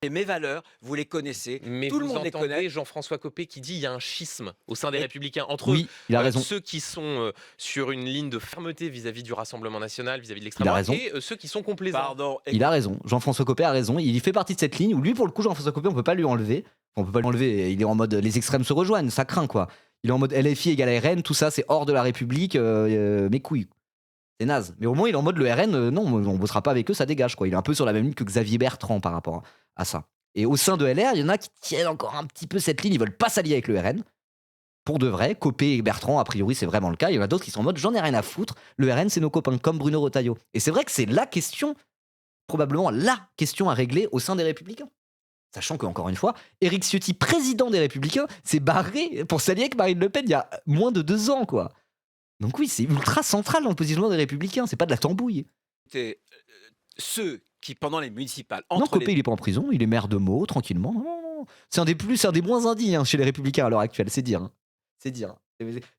mes valeurs, vous les connaissez, Mais tout le vous monde les connaît. entendez Jean-François Copé qui dit il y a un schisme au sein des Et- Républicains entre Oui, il a raison. ceux qui sont sur une ligne de fermeté vis-à-vis du Rassemblement national, vis-à-vis de l'extrême Il a droite, raison. et ceux qui sont complaisants. Pardon. Il a raison. Jean-François Copé a raison. Il fait partie de cette ligne où lui pour le coup Jean-François Copé on peut pas lui enlever. On peut pas lui enlever. Il est en mode les extrêmes se rejoignent, ça craint quoi. Il est en mode LFI égale RN, tout ça c'est hors de la République, mes couilles. C'est naze. Mais au moins il est en mode le RN, non, on bossera pas avec eux, ça dégage quoi. Il est un peu sur la même ligne que Xavier Bertrand par rapport à ça. Et au sein de LR, il y en a qui tiennent encore un petit peu cette ligne, ils veulent pas s'allier avec le RN. Pour de vrai, Copé et Bertrand, a priori, c'est vraiment le cas. Il y en a d'autres qui sont en mode j'en ai rien à foutre. Le RN, c'est nos copains, comme Bruno Retailleau. Et c'est vrai que c'est la question, probablement la question à régler au sein des Républicains. Sachant qu'encore une fois, Éric Ciotti, président des Républicains, s'est barré pour s'allier avec Marine Le Pen il y a moins de 2 ans, quoi. Donc oui, c'est ultra central dans le positionnement des Républicains. C'est pas de la tambouille. Écoutez, ceux qui, pendant les municipales, Non, entre Copé, les il est pas en prison, il est maire de Meaux, tranquillement. Non, non, non. C'est un des moins indignes hein, chez les Républicains à l'heure actuelle, c'est dire. Hein. C'est dire.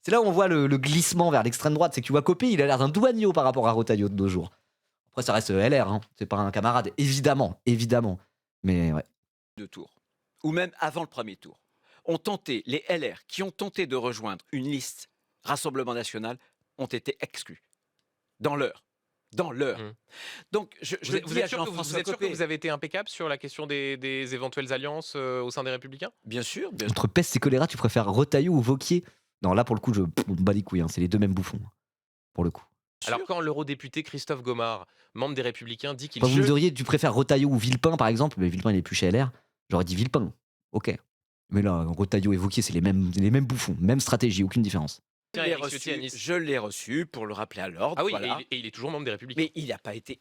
C'est là où on voit le glissement vers l'extrême droite, c'est que tu vois Copé, il a l'air d'un douanier par rapport à Retailleau de nos jours. Après, ça reste LR, hein. C'est pas un camarade, évidemment, évidemment. Mais ouais. deux tours, ou même avant le premier tour, ont tenté, les LR qui ont tenté de rejoindre une liste Rassemblement National ont été exclus. Dans l'heure. Dans l'heure. Mmh. Donc, je Vous êtes, dis vous à êtes sûr que vous, Jean-François vous êtes sûr que Copé, vous avez été impeccable sur la question des éventuelles alliances au sein des Républicains? bien sûr, Entre peste et choléra, tu préfères Retailleau ou Wauquiez? Non, là, pour le coup, je me bats les couilles, hein. C'est les deux mêmes bouffons, pour le coup. Alors quand l'eurodéputé Christophe Gomard, membre des Républicains, dit qu'il... Enfin, vous me diriez, tu préfères Retailleau ou Villepin, par exemple? Mais Villepin, il est plus chez LR. J'aurais dit Villepin. Ok. Mais là, Retailleau et Wauquiez, c'est les mêmes bouffons. Même stratégie, aucune différence. je l'ai reçu pour le rappeler à l'ordre. Ah oui, voilà. et il est toujours membre des Républicains. Mais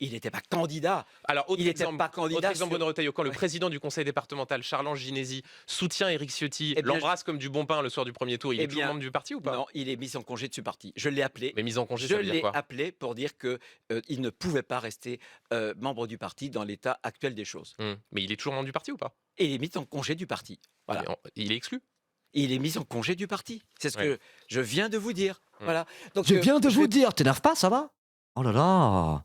il n'était pas candidat. Alors, autre il n'était exemple, pas candidat autre exemple sur- Bruno Retailleau, quand le Ouais. président du conseil départemental, Charles-Ange Ginésy, soutient Éric Ciotti, Eh bien, l'embrasse comme du bon pain le soir du premier tour, il Eh est toujours bien, membre du parti ou pas? Non, il est mis en congé de ce parti. Je l'ai appelé. Mais mise en congé, Je ça veut dire l'ai quoi? appelé pour dire que il ne pouvait pas rester membre du parti dans l'état actuel des choses. Mais il est toujours membre du parti ou pas? Et il est mis en congé du parti. Voilà. Mais il est exclu? Et il est mis en congé du parti. C'est ce que je viens de vous dire. Voilà. Donc, Je viens de vous dire, t'énerve pas, ça va? Oh là là!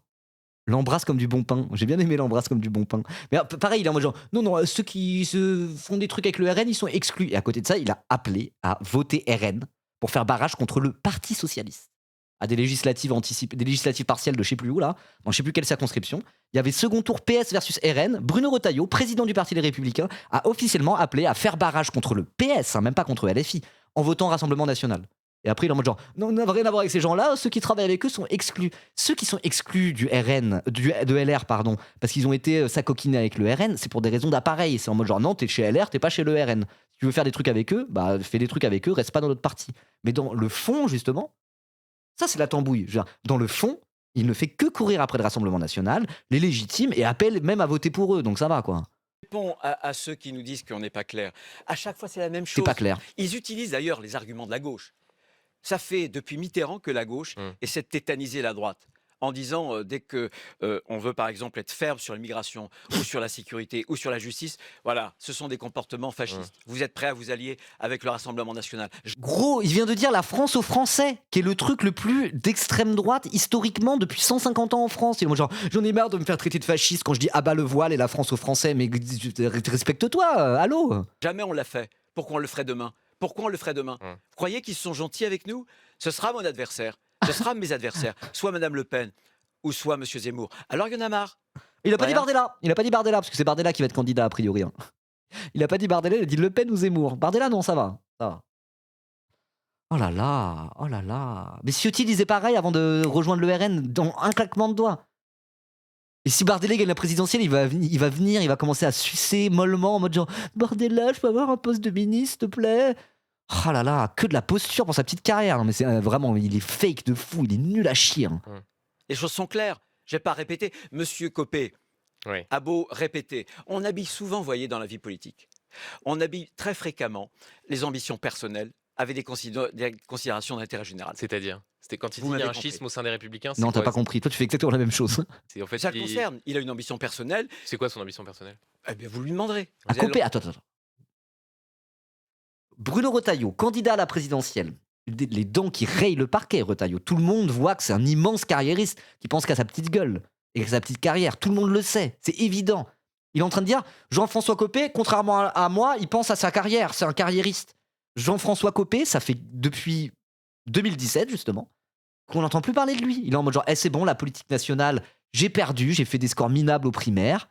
L'embrasse comme du bon pain. J'ai bien aimé l'embrasse comme du bon pain. Mais pareil, il est en mode genre, non, ceux qui se font des trucs avec le RN, ils sont exclus. Et à côté de ça, il a appelé à voter RN pour faire barrage contre le Parti Socialiste. À des législatives anticipées, des législatives partielles de je sais plus où là, dans je sais plus quelle circonscription. Il y avait second tour PS versus RN. Bruno Retailleau, président du Parti des Républicains, a officiellement appelé à faire barrage contre le PS, hein, même pas contre LFI, en votant Rassemblement National. Et après, il est en mode genre, non, on n'a rien à voir avec ces gens-là, ceux qui travaillent avec eux sont exclus. Ceux qui sont exclus du RN, de LR, pardon, parce qu'ils ont été s'acoquiner avec le RN, c'est pour des raisons d'appareil. C'est en mode genre, non, t'es chez LR, t'es pas chez le RN. Si tu veux faire des trucs avec eux, bah fais des trucs avec eux, reste pas dans notre parti. Mais dans le fond, justement, ça c'est la tambouille. Je veux dire, dans le fond, il ne fait que courir après le Rassemblement National, les légitimes, et appelle même à voter pour eux, donc ça va quoi. réponds à ceux qui nous disent qu'on n'est pas clair. À chaque fois, c'est la même C'est chose. pas clair. Ils utilisent d'ailleurs les arguments de la gauche. Ça fait depuis Mitterrand que la gauche essaie de tétaniser la droite en disant dès que on veut par exemple être ferme sur l'immigration ou sur la sécurité ou sur la justice, voilà, ce sont des comportements fascistes. Vous êtes prêts à vous allier avec le Rassemblement National? Gros, il vient de dire la France aux Français, qui est le truc le plus d'extrême droite historiquement depuis 150 ans en France. Et moi, genre, j'en ai marre de me faire traiter de fasciste quand je dis abat le voile et la France aux Français, mais respecte-toi, allô? Jamais on l'a fait. Pourquoi on le ferait demain? Pourquoi on le ferait demain? Vous croyez qu'ils sont gentils avec nous? Ce sera mon adversaire. Ce sera mes adversaires. Soit Madame Le Pen, ou soit M. Zemmour. Alors il y en a marre. Il a pas dit Voilà. Bardella. Il a pas dit Bardella, parce que c'est Bardella qui va être candidat a priori, hein. Il a pas dit Bardella, il a dit Le Pen ou Zemmour. Bardella, non, ça va. Ça va. Oh là là, oh là là. Mais Ciotti disait pareil avant de rejoindre le RN dans un claquement de doigts. Et si Bardella gagne la présidentielle, il va venir, il va commencer à sucer mollement en mode genre Bardella, je peux avoir un poste de ministre, s'il te plaît. Oh là là, que de la posture pour sa petite carrière. Non mais c'est vraiment, il est fake de fou, il est nul à chier, hein. Les choses sont claires. Je vais pas répéter. Monsieur Copé Oui. a beau répéter. On habille souvent, vous voyez, dans la vie politique. On habille très fréquemment les ambitions personnelles avec des considérations d'intérêt général. C'est-à-dire, c'était quand il Vous dit il y a m'avez un compris. schisme au sein des Républicains. C'est Non, t'as quoi pas compris. Toi, tu fais exactement la même chose. C'est en fait, Ça le concerne. Il a une ambition personnelle. C'est quoi son ambition personnelle? Eh bien, vous lui demanderez. À Vous allez Copé, attends. Bruno Retailleau, candidat à la présidentielle. Les dents qui rayent le parquet, Retailleau. Tout le monde voit que c'est un immense carriériste qui pense qu'à sa petite gueule et à sa petite carrière. Tout le monde le sait, c'est évident. Il est en train de dire Jean-François Copé, contrairement à moi, il pense à sa carrière, c'est un carriériste. Jean-François Copé, ça fait depuis 2017 justement qu'on n'entend plus parler de lui. Il est en mode genre c'est bon, la politique nationale, j'ai perdu, j'ai fait des scores minables aux primaires.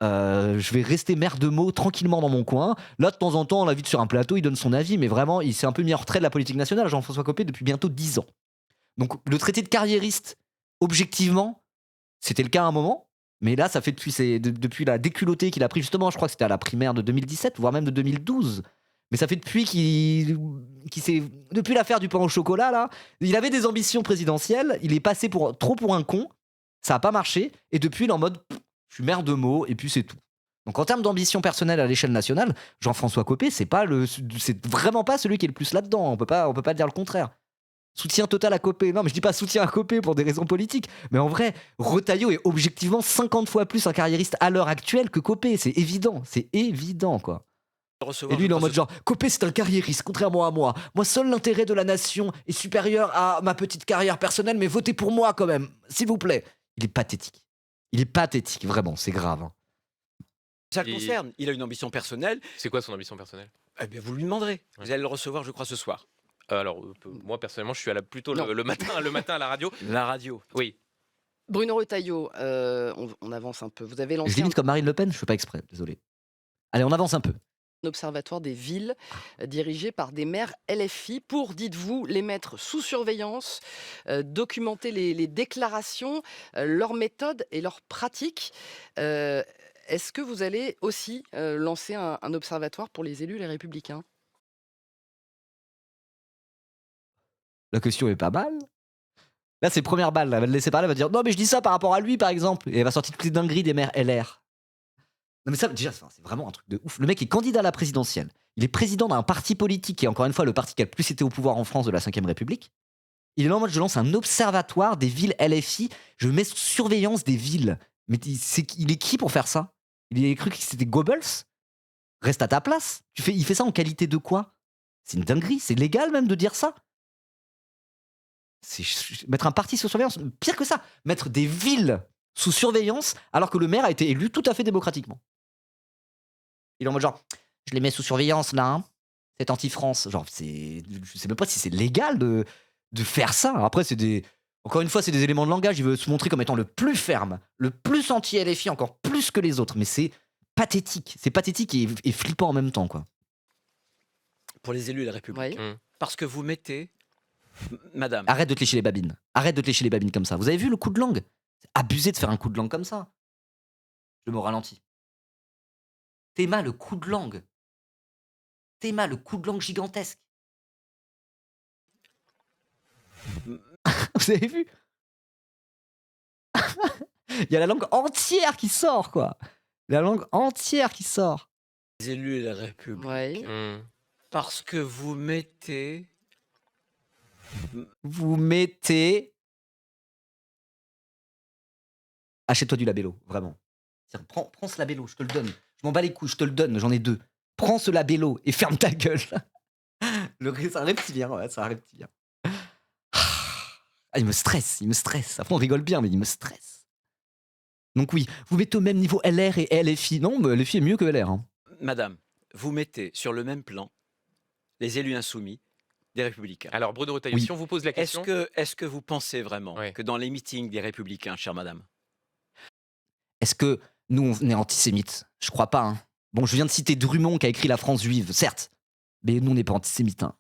Je vais rester maire de mots tranquillement dans mon coin. Là, de temps en temps, on l'invite sur un plateau, il donne son avis, mais vraiment, il s'est un peu mis en retrait de la politique nationale, Jean-François Copé, depuis bientôt 10 ans. Donc, le traité de carriériste, objectivement, c'était le cas à un moment, mais là, ça fait depuis la déculottée qu'il a pris, justement, je crois que c'était à la primaire de 2017, voire même de 2012. Mais ça fait depuis depuis l'affaire du pain au chocolat, là, il avait des ambitions présidentielles, il est passé trop pour un con, ça n'a pas marché, et depuis, il est en mode je suis maire de mots et puis c'est tout. Donc en termes d'ambition personnelle à l'échelle nationale, Jean-François Copé, c'est vraiment pas celui qui est le plus là-dedans. On peut pas dire le contraire. Soutien total à Copé. Non, mais je dis pas soutien à Copé pour des raisons politiques. Mais en vrai, Retailleau est objectivement 50 fois plus un carriériste à l'heure actuelle que Copé. C'est évident, quoi. Et lui, il est en mode genre, Copé, c'est un carriériste, contrairement à moi. Moi, seul l'intérêt de la nation est supérieur à ma petite carrière personnelle, mais votez pour moi quand même, s'il vous plaît. Il est pathétique. Il est pathétique, vraiment, c'est grave, hein. Ça le concerne. Il a une ambition personnelle. C'est quoi son ambition personnelle? Eh bien, vous lui demanderez. Ouais. Vous allez le recevoir, je crois, ce soir. Alors, moi personnellement, je suis plutôt le matin à la radio. La radio. Oui. Bruno Retailleau, on avance un peu. Vous avez Je lancé limite comme Marine Le Pen, je fais pas exprès, désolé. Allez, on avance un peu. un observatoire des villes dirigé par des maires LFI pour, dites-vous, les mettre sous surveillance, documenter les déclarations, leurs méthodes et leurs pratiques. Est-ce que vous allez aussi lancer un observatoire pour les élus, les républicains? La question est pas mal. Là, c'est première balle, là. Elle va le laisser parler, elle va dire non, mais je dis ça par rapport à lui, par exemple. Et elle va sortir toutes les dingueries des maires LR. Non, mais ça, déjà, c'est vraiment un truc de ouf. Le mec est candidat à la présidentielle. Il est président d'un parti politique qui est encore une fois le parti qui a le plus été au pouvoir en France de la Ve République. Il est là en mode je lance un observatoire des villes LFI. Je mets sous surveillance des villes. Mais il est qui pour faire ça? Il a cru que c'était Goebbels? Reste à ta place. Il fait ça en qualité de quoi? C'est une dinguerie. C'est légal même de dire ça. Mettre un parti sous surveillance. Pire que ça, mettre des villes sous surveillance alors que le maire a été élu tout à fait démocratiquement. Il est en mode genre, je les mets sous surveillance là, hein. C'est anti-France. Genre, je sais même pas si c'est légal de faire ça. Après, encore une fois, c'est des éléments de langage. Il veut se montrer comme étant le plus ferme, le plus anti-LFI, encore plus que les autres. Mais c'est pathétique. C'est pathétique et flippant en même temps, quoi. Pour les élus et les républicains. Oui. Parce que vous mettez, madame, Arrête de te lécher les babines. Arrête de te lécher les babines comme ça. Vous avez vu le coup de langue? C'est abusé de faire un coup de langue comme ça. Je me ralentis. Théma, le coup de langue. Théma, le coup de langue gigantesque. Vous avez vu? Il y a la langue entière qui sort, quoi. La langue entière qui sort. les élus et les républicains. Ouais. Parce que vous mettez Vous mettez... Achète-toi du labello, vraiment. Prends ce labello, je te le donne. Je m'en bats les couilles, je te le donne, j'en ai 2. Prends ce labello et ferme ta gueule. C'est un reptilien, ouais, c'est un reptilien. Ah, il me stresse. Après, on rigole bien, mais il me stresse. Donc oui, vous mettez au même niveau LR et LFI. Non, mais LFI est mieux que LR, hein. Madame, vous mettez sur le même plan les élus insoumis des Républicains. Alors, Bruno Retailleau, Oui. si on vous pose la question. Est-ce que vous pensez vraiment Ouais. que dans les meetings des Républicains, chère madame, Est-ce que nous, on est antisémites? Je crois pas. Hein. Bon, je viens de citer Drummond qui a écrit La France juive, certes. Mais nous, on n'est pas antisémites. Hein.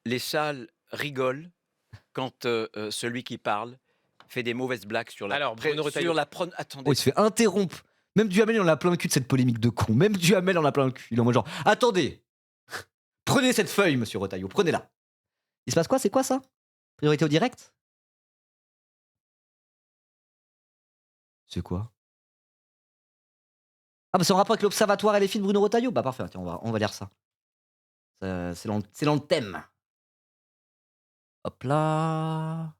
les salles rigolent quand celui qui parle fait des mauvaises blagues sur la... Alors, Bruno Retailleau. Attendez, Oh, il se fait interrompre. Même Duhamel, il en a plein le cul de cette polémique de con. Même Duhamel en a plein le cul. Il est en mode genre, attendez. Prenez cette feuille, monsieur Retailleau, prenez-la. Il se passe quoi? C'est quoi ça? Priorité au direct? C'est quoi? Ah, bah c'est en rapport avec l'Observatoire LFI de Bruno Retailleau? Bah parfait, tiens, on va lire ça. C'est dans le thème. Hop là.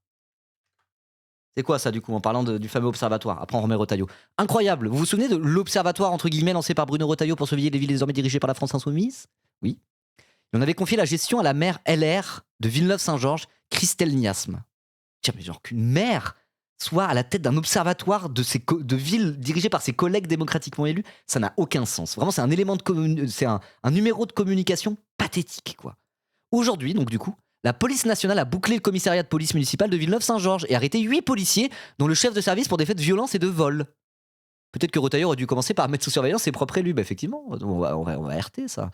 C'est quoi ça du coup en parlant du fameux observatoire? Après on remet Retailleau. Incroyable. Vous vous souvenez de l'observatoire entre guillemets lancé par Bruno Retailleau pour surveiller les villes désormais dirigées par la France Insoumise? Oui. Et on avait confié la gestion à la maire LR de Villeneuve-Saint-Georges, Christelle Niasme. Tiens, mais genre qu'une maire soit à la tête d'un observatoire de villes dirigées par ses collègues démocratiquement élus, ça n'a aucun sens. Vraiment, c'est un élément de c'est un numéro de communication pathétique, quoi. Aujourd'hui, donc du coup, la police nationale a bouclé le commissariat de police municipal de Villeneuve-Saint-Georges et arrêté 8 policiers, dont le chef de service pour des faits de violence et de vol. Peut-être que Retailleau aurait dû commencer par mettre sous surveillance ses propres élus. Bah effectivement, on va RT ça.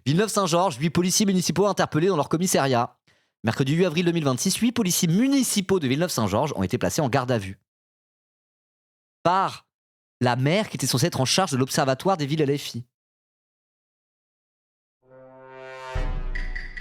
Villeneuve-Saint-Georges, 8 policiers municipaux interpellés dans leur commissariat. Mercredi 8 avril 2026, 8 policiers municipaux de Villeneuve-Saint-Georges ont été placés en garde à vue par la maire qui était censée être en charge de l'observatoire des villes LFI.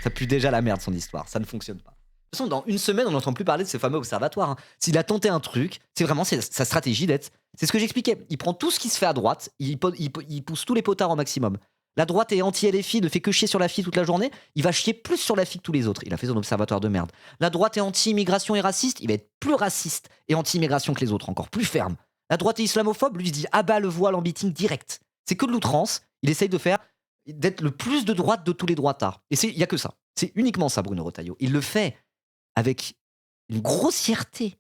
Ça pue déjà la merde son histoire, ça ne fonctionne pas. De toute façon, dans une semaine, on n'entend plus parler de ce fameux observatoire. Hein. S'il a tenté un truc, c'est vraiment sa stratégie d'être. C'est ce que j'expliquais. Il prend tout ce qui se fait à droite, il pousse tous les potards au maximum. La droite est anti-LFI, ne fait que chier sur la fille toute la journée, il va chier plus sur la fille que tous les autres. Il a fait son observatoire de merde. La droite est anti-immigration et raciste, il va être plus raciste et anti-immigration que les autres, encore plus ferme. La droite est islamophobe, lui il se dit abat le voile en meeting direct. C'est que de l'outrance, il essaye d'être le plus de droite de tous les droitards. Et il y a que ça. C'est uniquement ça, Bruno Retailleau. Il le fait avec une grossièreté.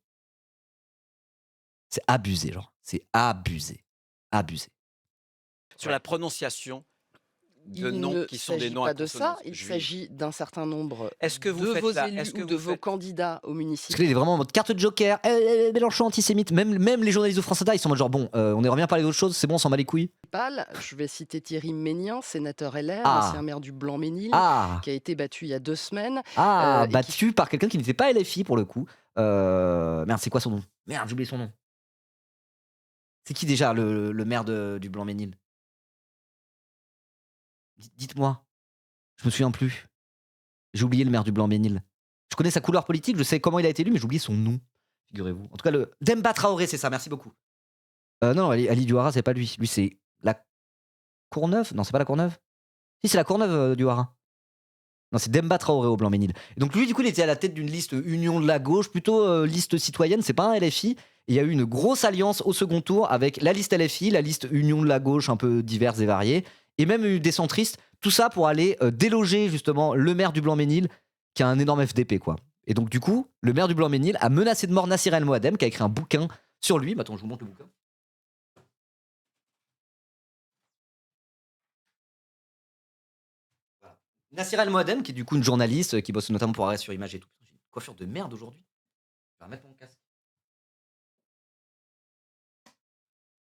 C'est abusé, genre. C'est abusé. Abusé. sur la prononciation de Il noms ne qui sont des s'agit noms pas à de ça, consonance il juive. s'agit d'un certain nombre Est-ce que vous de faites vos la- élus est-ce que ou de vous vos faites- candidats au Parce municipal. que là, il est vraiment en mode carte de joker. Mais Mélenchon antisémite. Même les journalistes de France Inter, ils sont en mode genre bon, on est revient parler d'autre chose, c'est bon, on s'en bat les couilles. Je vais citer Thierry Ménien, sénateur LR, Ah. ancien maire du Blanc-Ménil, Ah, qui a été battu il y a 2 semaines. ah, et qui- battu par quelqu'un qui n'était pas LFI pour le coup. Merde, c'est quoi son nom? Merde, j'ai oublié son nom. C'est qui déjà le maire du Blanc-Ménil? Dites-moi. Je me souviens plus. J'ai oublié le maire du Blanc-Ménil. Je connais sa couleur politique, je sais comment il a été élu, mais j'ai oublié son nom. Figurez-vous. En tout cas, le Demba Traoré, c'est ça, merci beaucoup. Non, Ali Duhara, c'est pas lui. Lui, c'est la Courneuve? Non, c'est pas la Courneuve? Si, c'est la Courneuve du Hara. Non, c'est Demba Traoré au Blanc-Ménil. Et donc lui, du coup, il était à la tête d'une liste Union de la gauche, plutôt liste citoyenne, c'est pas un LFI. Et il y a eu une grosse alliance au second tour avec la liste LFI, la liste Union de la gauche, un peu diverses et variées, et même eu des centristes, tout ça pour aller déloger justement le maire du Blanc-Ménil, qui a un énorme FDP, quoi. Et donc, du coup, le maire du Blanc-Ménil a menacé de mort Nassir El Moadem, qui a écrit un bouquin sur lui. Attends, je vous montre le bouquin. Voilà. Nassir El Moadem, qui est du coup une journaliste qui bosse notamment pour Arrêt sur Image et tout. J'ai une coiffure de merde aujourd'hui. Je vais remettre mon casque.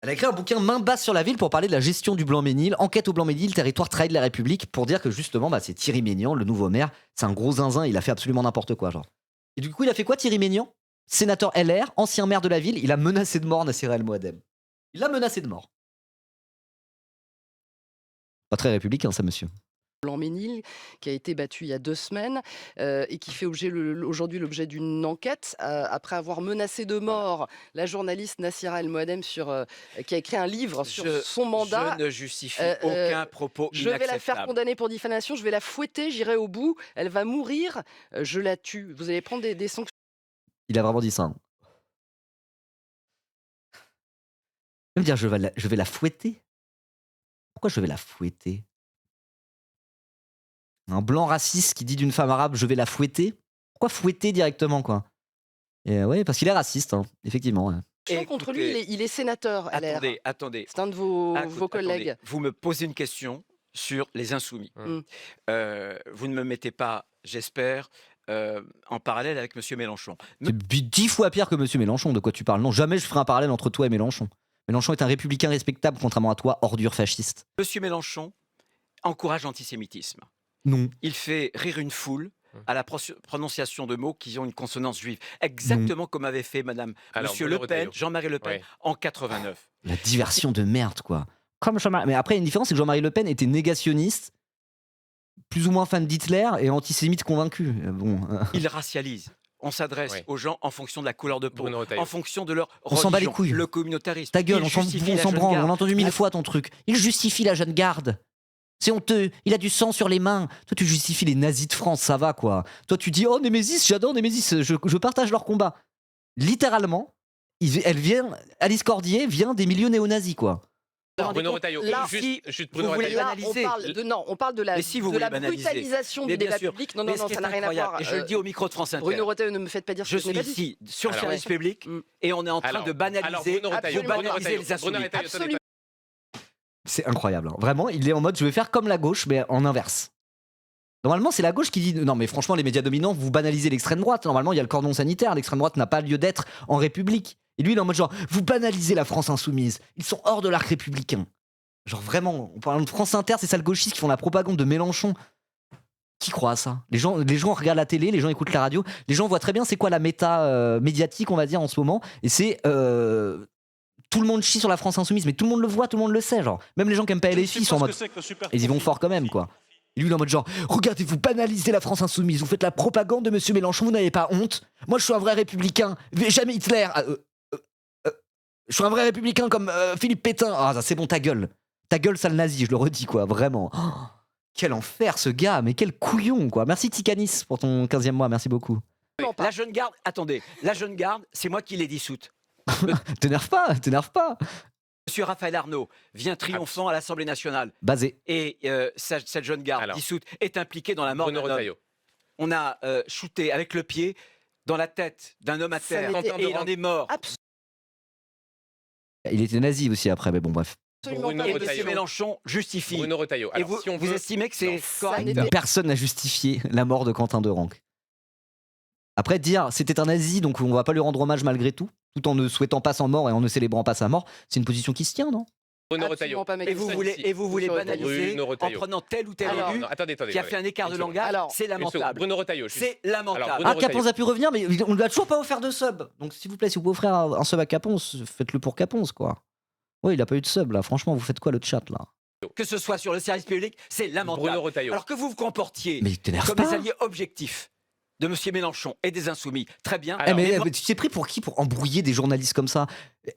Elle a écrit un bouquin main basse sur la ville pour parler de la gestion du Blanc-Ménil, enquête au Blanc-Ménil, territoire trahi de la République, pour dire que justement, c'est Thierry Ménian, le nouveau maire, c'est un gros zinzin, il a fait absolument n'importe quoi, genre. Et du coup, il a fait quoi, Thierry Ménian? Sénateur LR, ancien maire de la ville, il a menacé de mort Nassir El Moadem. Il l'a menacé de mort. Pas très républicain, ça, monsieur. Blanc-Ménil, qui a été battu il y a 2 semaines et qui fait aujourd'hui l'objet d'une enquête après avoir menacé de mort la journaliste Nassira El Moadem qui a écrit un livre sur son mandat. Je ne justifie euh, aucun propos Je vais la faire inacceptable. condamner pour diffamation, je vais la fouetter, j'irai au bout, elle va mourir, je la tue. Vous allez prendre des sanctions. Il a vraiment dit ça. Hein. Même dire, je vais la fouetter. Pourquoi je vais la fouetter? Un blanc raciste qui dit d'une femme arabe je vais la fouetter. Pourquoi fouetter directement, quoi? Et ouais, parce qu'il est raciste, hein, effectivement. Ouais. Contre lui, il est sénateur LR. Attendez. C'est un de vos collègues. Vous me posez une question, sur les insoumis. Mm. Vous ne me mettez pas, j'espère, en parallèle avec M. Mélenchon. C'est 10 fois pire que Monsieur Mélenchon, de quoi tu parles? Non, jamais je ferai un parallèle entre toi et Mélenchon. Mélenchon est un républicain respectable, contrairement à toi, ordure fasciste. M. Mélenchon encourage l'antisémitisme. Non. Il fait rire une foule à la prononciation de mots qui ont une consonance juive, exactement comme avait fait Monsieur Le Pen, Jean-Marie Le Pen, en 89. La diversion de merde, quoi. Comme Jean-Marie... Mais après, il y a une différence, c'est que Jean-Marie Le Pen était négationniste, plus ou moins fan d'Hitler et antisémite convaincu. Bon, Il racialise. On s'adresse aux gens en fonction de la couleur de peau, en fonction de leur religion. On s'en bat les couilles. Le communautarisme. Ta gueule, Il on s'en justifie la jeune branle, garde. on a entendu 1000 fois ton truc. Il justifie la jeune garde. C'est honteux, il a du sang sur les mains. Toi, tu justifies les nazis de France, ça va quoi. Toi, tu dis, oh Némésis, j'adore Némésis, je partage leur combat. Littéralement, Alice Cordier vient des milieux néo-nazis, quoi. Bruno Retailleau, là, juste Bruno vous voulez Retailleau. Là, on parle de la, Mais si vous de la voulez banaliser. brutalisation Mais du bien débat sûr. public. Non, Mais non, ce non, qui ça est n'a rien à incroyable, voir. et je le dis au micro de France Inter, Bruno Retailleau, ne me faites pas dire ce je que je n'ai suis pas dit. ici sur le Alors, service public et on est en train de Alors, banaliser, Bruno Retailleau, de Bruno banaliser Retailleau, les insoumis. Bruno Retailleau, Absolument. C'est incroyable. Hein. Vraiment, il est en mode, je vais faire comme la gauche, mais en inverse. Normalement, c'est la gauche qui dit non, mais franchement, les médias dominants, vous banalisez l'extrême droite. Normalement, il y a le cordon sanitaire. L'extrême droite n'a pas lieu d'être en République. Et lui, il est en mode genre, vous banalisez la France insoumise. Ils sont hors de l'arc républicain. Genre vraiment, on parle de France Inter, c'est ça le gauchiste qui font la propagande de Mélenchon. Qui croit à ça? Les gens regardent la télé, les gens écoutent la radio, les gens voient très bien c'est quoi la méta médiatique, on va dire, en ce moment. Et c'est tout le monde chie sur la France insoumise, mais tout le monde le voit, tout le monde le sait. Genre, même les gens qui aiment pas LFI sont en mode. Ils y vont fort quand même, quoi. Et lui, il est en mode genre, regardez, vous banalisez la France insoumise, vous faites la propagande de Monsieur Mélenchon, vous n'avez pas honte. Moi, je suis un vrai républicain, jamais Hitler. Je suis un vrai républicain comme Philippe Pétain. Ah, ça, c'est bon, ta gueule. Ta gueule, sale nazi, je le redis, quoi, vraiment. Oh, quel enfer, ce gars, mais quel couillon, quoi. Merci Tikanis pour ton 15e mois, merci beaucoup. La jeune garde, attendez, la jeune garde, c'est moi qui l'ai dissoute. T'énerve pas, t'énerve pas. Monsieur Raphaël Arnaud vient triomphant à l'Assemblée nationale. Basé. Et cette jeune garde dissoute est impliquée dans la mort Bruno d'un homme. Retailleau. On a shooté avec le pied dans la tête d'un homme à terre et il en est mort. Il était nazi aussi après, mais bon, bref. Bruno Et M. Retailleau. Mélenchon justifie. Bruno Retailleau. Et Alors, vous, si on vous veut... estimez que c'est correct? n'était- Personne n'a justifié la mort de Quentin Derenc. Après, dire c'était un nazi, donc on va pas lui rendre hommage malgré tout, tout en ne souhaitant pas sa mort et en ne célébrant pas sa mort, c'est une position qui se tient, non? Bruno Absolument Retailleau. pas, mec. Et vous voulez banaliser Bruno en Retailleau. prenant tel ou tel Alors, élu Non, attendez. qui a fait un écart de Une seconde. langage, Alors, c'est Une seconde. lamentable. Bruno Retailleau. juste. C'est lamentable. Alors, Bruno Ah, Capon Retailleau. a pu revenir, mais on lui a toujours pas offert de sub. Donc s'il vous plaît, si vous pouvez offrir un sub à Capon, faites-le pour Capon, quoi. Oui, il a pas eu de sub, là. Franchement, vous faites quoi, le chat, là? Que ce soit sur le service public, c'est lamentable. Bruno Retailleau. Alors que vous vous comportiez Mais t'énerve comme pas. les alliés objectifs de M. Mélenchon et des Insoumis, très bien. Alors, mais moi- tu t'es pris pour qui pour embrouiller des journalistes comme ça?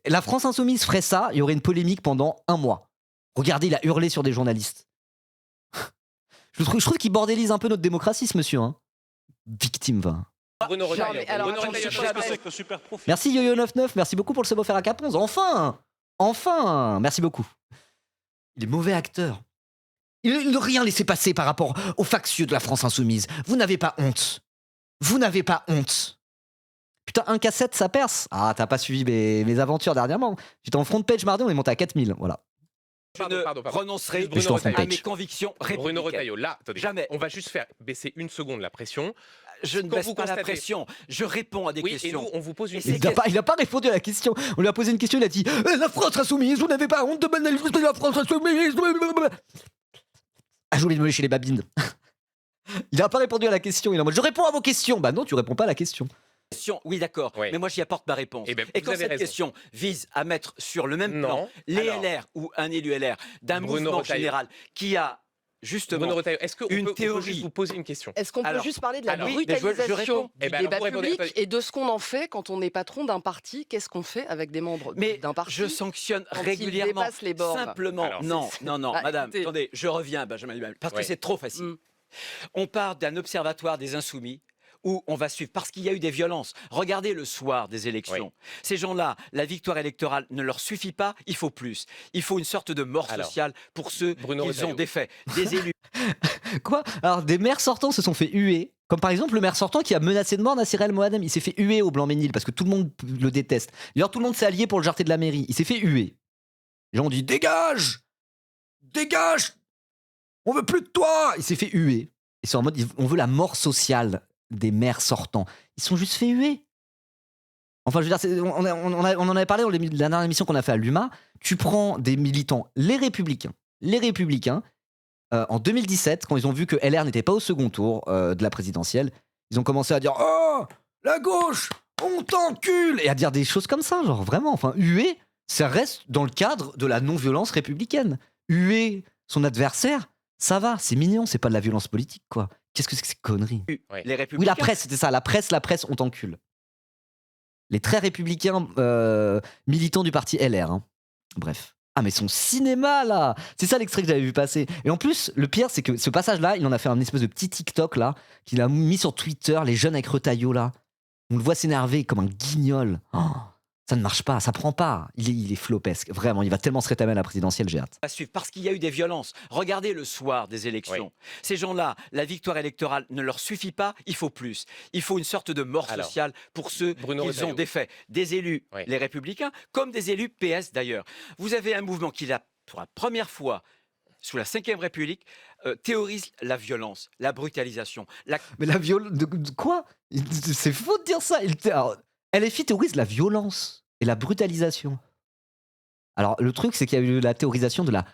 La France Insoumise ferait ça, il y aurait une polémique pendant un mois. Regardez, il a hurlé sur des journalistes. Je trouve qu'il bordélise un peu notre démocratie, ce monsieur. Hein. Victime, va. Bruno Retailleau. mais alors, Bruno attends, Retailleau, je sais pas. attendez. Merci Yo-Yo99, merci beaucoup pour le sub offert à Caponze. Enfin, merci beaucoup. Il est mauvais acteur. Il ne rien laisser passer par rapport aux factieux de la France Insoumise. Vous n'avez pas honte. Vous n'avez pas honte. Putain, 1K7, ça perce. Ah, t'as pas suivi mes aventures dernièrement. J'étais en front page mardi, on est monté à 4000. Voilà. Je ne Pardon. renoncerai Bruno Je t'en Retailleau. à page. mes convictions Bruno républicaines. Retailleau, là, attendez. Jamais. On va juste faire baisser une seconde la pression. Je ne Quand baisse vous pas la constatez- pression. Je réponds à des Oui, et questions. nous, on vous pose une Et c'est question. Il a pas répondu à la question. On lui a posé une question, il a dit la France Insoumise, vous n'avez pas honte de banaliser la France Insoumise. Ah, j'ai oublié de me lécher les babines. Il a pas répondu à la question. Il est en mode je réponds à vos questions. Bah non, tu réponds pas à la question. Oui, d'accord. Oui. Mais moi, j'y apporte ma réponse. Eh ben, Et vous quand avez cette raison. question vise à mettre sur le même plan Non. les Alors, LR ou un élu LR d'un Bruno mouvement Retailleau. général qui a justement Bruno Retailleau, est-ce qu'on une peut théorie. juste vous poser une question? Est-ce qu'on peut Alors, juste parler de la alors, mais je brutalisation réponds. Eh du ben, alors, débat vous répondez, public attendez. et de ce qu'on en fait quand on est patron d'un parti? Qu'est-ce qu'on fait avec des membres Mais d'un parti je sanctionne quand ils régulièrement. dépassent les bornes? Simplement, Alors, non, c'est- non, Ah, madame, écoutez. attendez, je reviens, Benjamin Duhamel, parce que Ouais. c'est trop facile. Mm. On part d'un observatoire des Insoumis où on va suivre, parce qu'il y a eu des violences. Regardez le soir des élections. Ces gens-là, la victoire électorale ne leur suffit pas, il faut plus. Il faut une sorte de mort Alors, sociale pour ceux Bruno qu'ils Retailleau. ont défaits. Des élus. Quoi? Alors, des maires sortants se sont fait huer. Comme par exemple le maire sortant qui a menacé de mort Nasser El Moadem. Il s'est fait huer au Blanc-Ménil parce que tout le monde le déteste. D'ailleurs, tout le monde s'est allié pour le jarter de la mairie. Il s'est fait huer. Les gens ont dit dégage! Dégage! on veut plus de toi. Il s'est fait huer. Ils sont en mode, on veut la mort sociale des maires sortants. Ils sont juste fait huer. Enfin, je veux dire, on en avait parlé dans la dernière émission qu'on a fait à l'UMA. Tu prends des militants, les républicains, en 2017, quand ils ont vu que LR n'était pas au second tour de la présidentielle, ils ont commencé à dire « Oh, la gauche, on t'encule !» et à dire des choses comme ça, genre vraiment. Enfin, huer, ça reste dans le cadre de la non-violence républicaine. Huer son adversaire, ça va, c'est mignon, c'est pas de la violence politique, quoi. Qu'est-ce que c'est que ces conneries? Ouais. Les Oui, républicains. la presse, c'était ça. La presse, on t'encule. Les très républicains militants du parti LR. Hein. Bref. Ah, mais son cinéma, là! C'est ça l'extrait que j'avais vu passer. Et en plus, le pire, c'est que ce passage-là, il en a fait un espèce de petit TikTok, là, qu'il a mis sur Twitter, les jeunes avec Retailleau, là. On le voit s'énerver comme un guignol. Oh, ça ne marche pas, ça prend pas. Il est flopesque. Vraiment, il va tellement se rétamer à la présidentielle, j'ai hâte. À suivre parce qu'il y a eu des violences. Regardez le soir des élections. Ces gens-là, la victoire électorale ne leur suffit pas, il faut plus. Il faut une sorte de mort Alors, sociale pour ceux Bruno qui Retailleau. ont défait. Des élus, Oui. les Républicains, comme des élus PS d'ailleurs. Vous avez un mouvement qui, pour la première fois, sous la Ve République, théorise la violence, la brutalisation, Mais la violence. De quoi? C'est faux de dire ça. Alors, LFI théorise la violence et la brutalisation. Alors, le truc, c'est qu'il y a eu la théorisation de la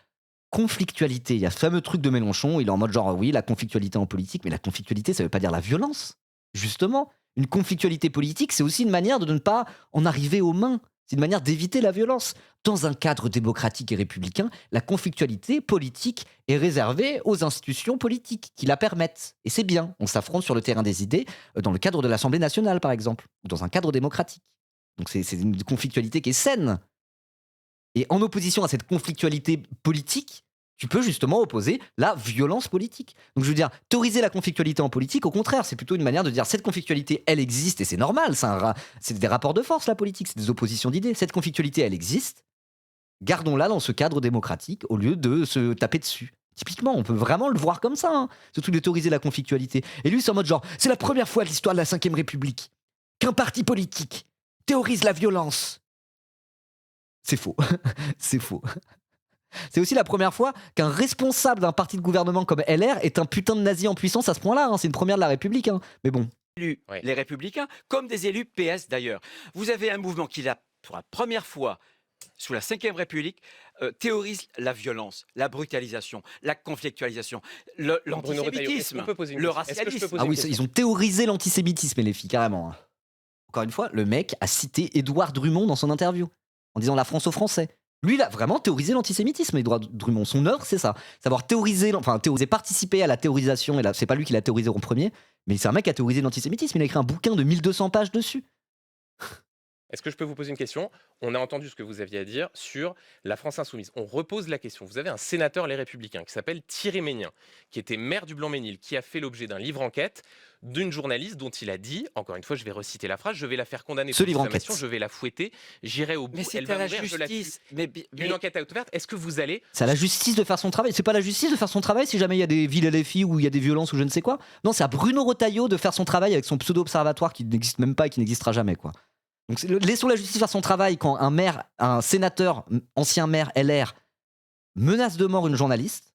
conflictualité. Il y a ce fameux truc de Mélenchon, il est en mode genre, oui, la conflictualité en politique, mais la conflictualité, ça veut pas dire la violence. Justement, une conflictualité politique, c'est aussi une manière de ne pas en arriver aux mains. C'est une manière d'éviter la violence. Dans un cadre démocratique et républicain, la conflictualité politique est réservée aux institutions politiques qui la permettent. Et c'est bien. On s'affronte sur le terrain des idées, dans le cadre de l'Assemblée nationale, par exemple, ou dans un cadre démocratique. Donc c'est une conflictualité qui est saine. Et en opposition à cette conflictualité politique, tu peux justement opposer la violence politique. Donc je veux dire, théoriser la conflictualité en politique, au contraire, c'est plutôt une manière de dire cette conflictualité, elle existe et c'est normal. C'est des rapports de force, la politique, c'est des oppositions d'idées. Cette conflictualité, elle existe. Gardons-la dans ce cadre démocratique au lieu de se taper dessus. Typiquement, on peut vraiment le voir comme ça, hein. Surtout de théoriser la conflictualité. Et lui, c'est en mode genre, c'est la première fois de l'histoire de la Ve République qu'un parti politique théorise la violence. C'est faux. C'est faux. C'est aussi la première fois qu'un responsable d'un parti de gouvernement comme LR est un putain de nazi en puissance à ce point-là. Hein. C'est une première de la République. Hein. Mais bon. élus, les Républicains, comme des élus PS d'ailleurs. Vous avez un mouvement qui, pour la première fois, sous la Ve République, théorise la violence, la brutalisation, la conflictualisation, l'antisémitisme, le racialisme. Ah oui, ils ont théorisé l'antisémitisme, les filles, carrément. Hein. Encore une fois, le mec a cité Édouard Drummond dans son interview, en disant la France aux Français. Lui, il a vraiment théorisé l'antisémitisme, Édouard Drummond. Son œuvre, c'est ça. Savoir théoriser, participer à la théorisation, et c'est pas lui qui l'a théorisé en premier, mais c'est un mec qui a théorisé l'antisémitisme. Il a écrit un bouquin de 1200 pages dessus. Est-ce que je peux vous poser une question? On a entendu ce que vous aviez à dire sur la France Insoumise. On repose la question. Vous avez un sénateur Les Républicains qui s'appelle Thierry Ménien, qui était maire du Blanc-Ménil, qui a fait l'objet d'un livre enquête d'une journaliste dont il a dit, encore une fois, je vais reciter la phrase, je vais la faire condamner pour diffamation, je vais la fouetter, j'irai au bout. Mais c'est à la justice. Une enquête à ouverte. Est-ce que vous allez... C'est à la justice de faire son travail. C'est pas la justice de faire son travail si jamais il y a des villes LFI ou il y a des violences ou je ne sais quoi. Non, c'est à Bruno Retailleau de faire son travail avec son pseudo-observatoire qui n'existe même pas et qui n'existera jamais, quoi. Donc laissons la justice faire son travail quand un sénateur, ancien maire LR, menace de mort une journaliste.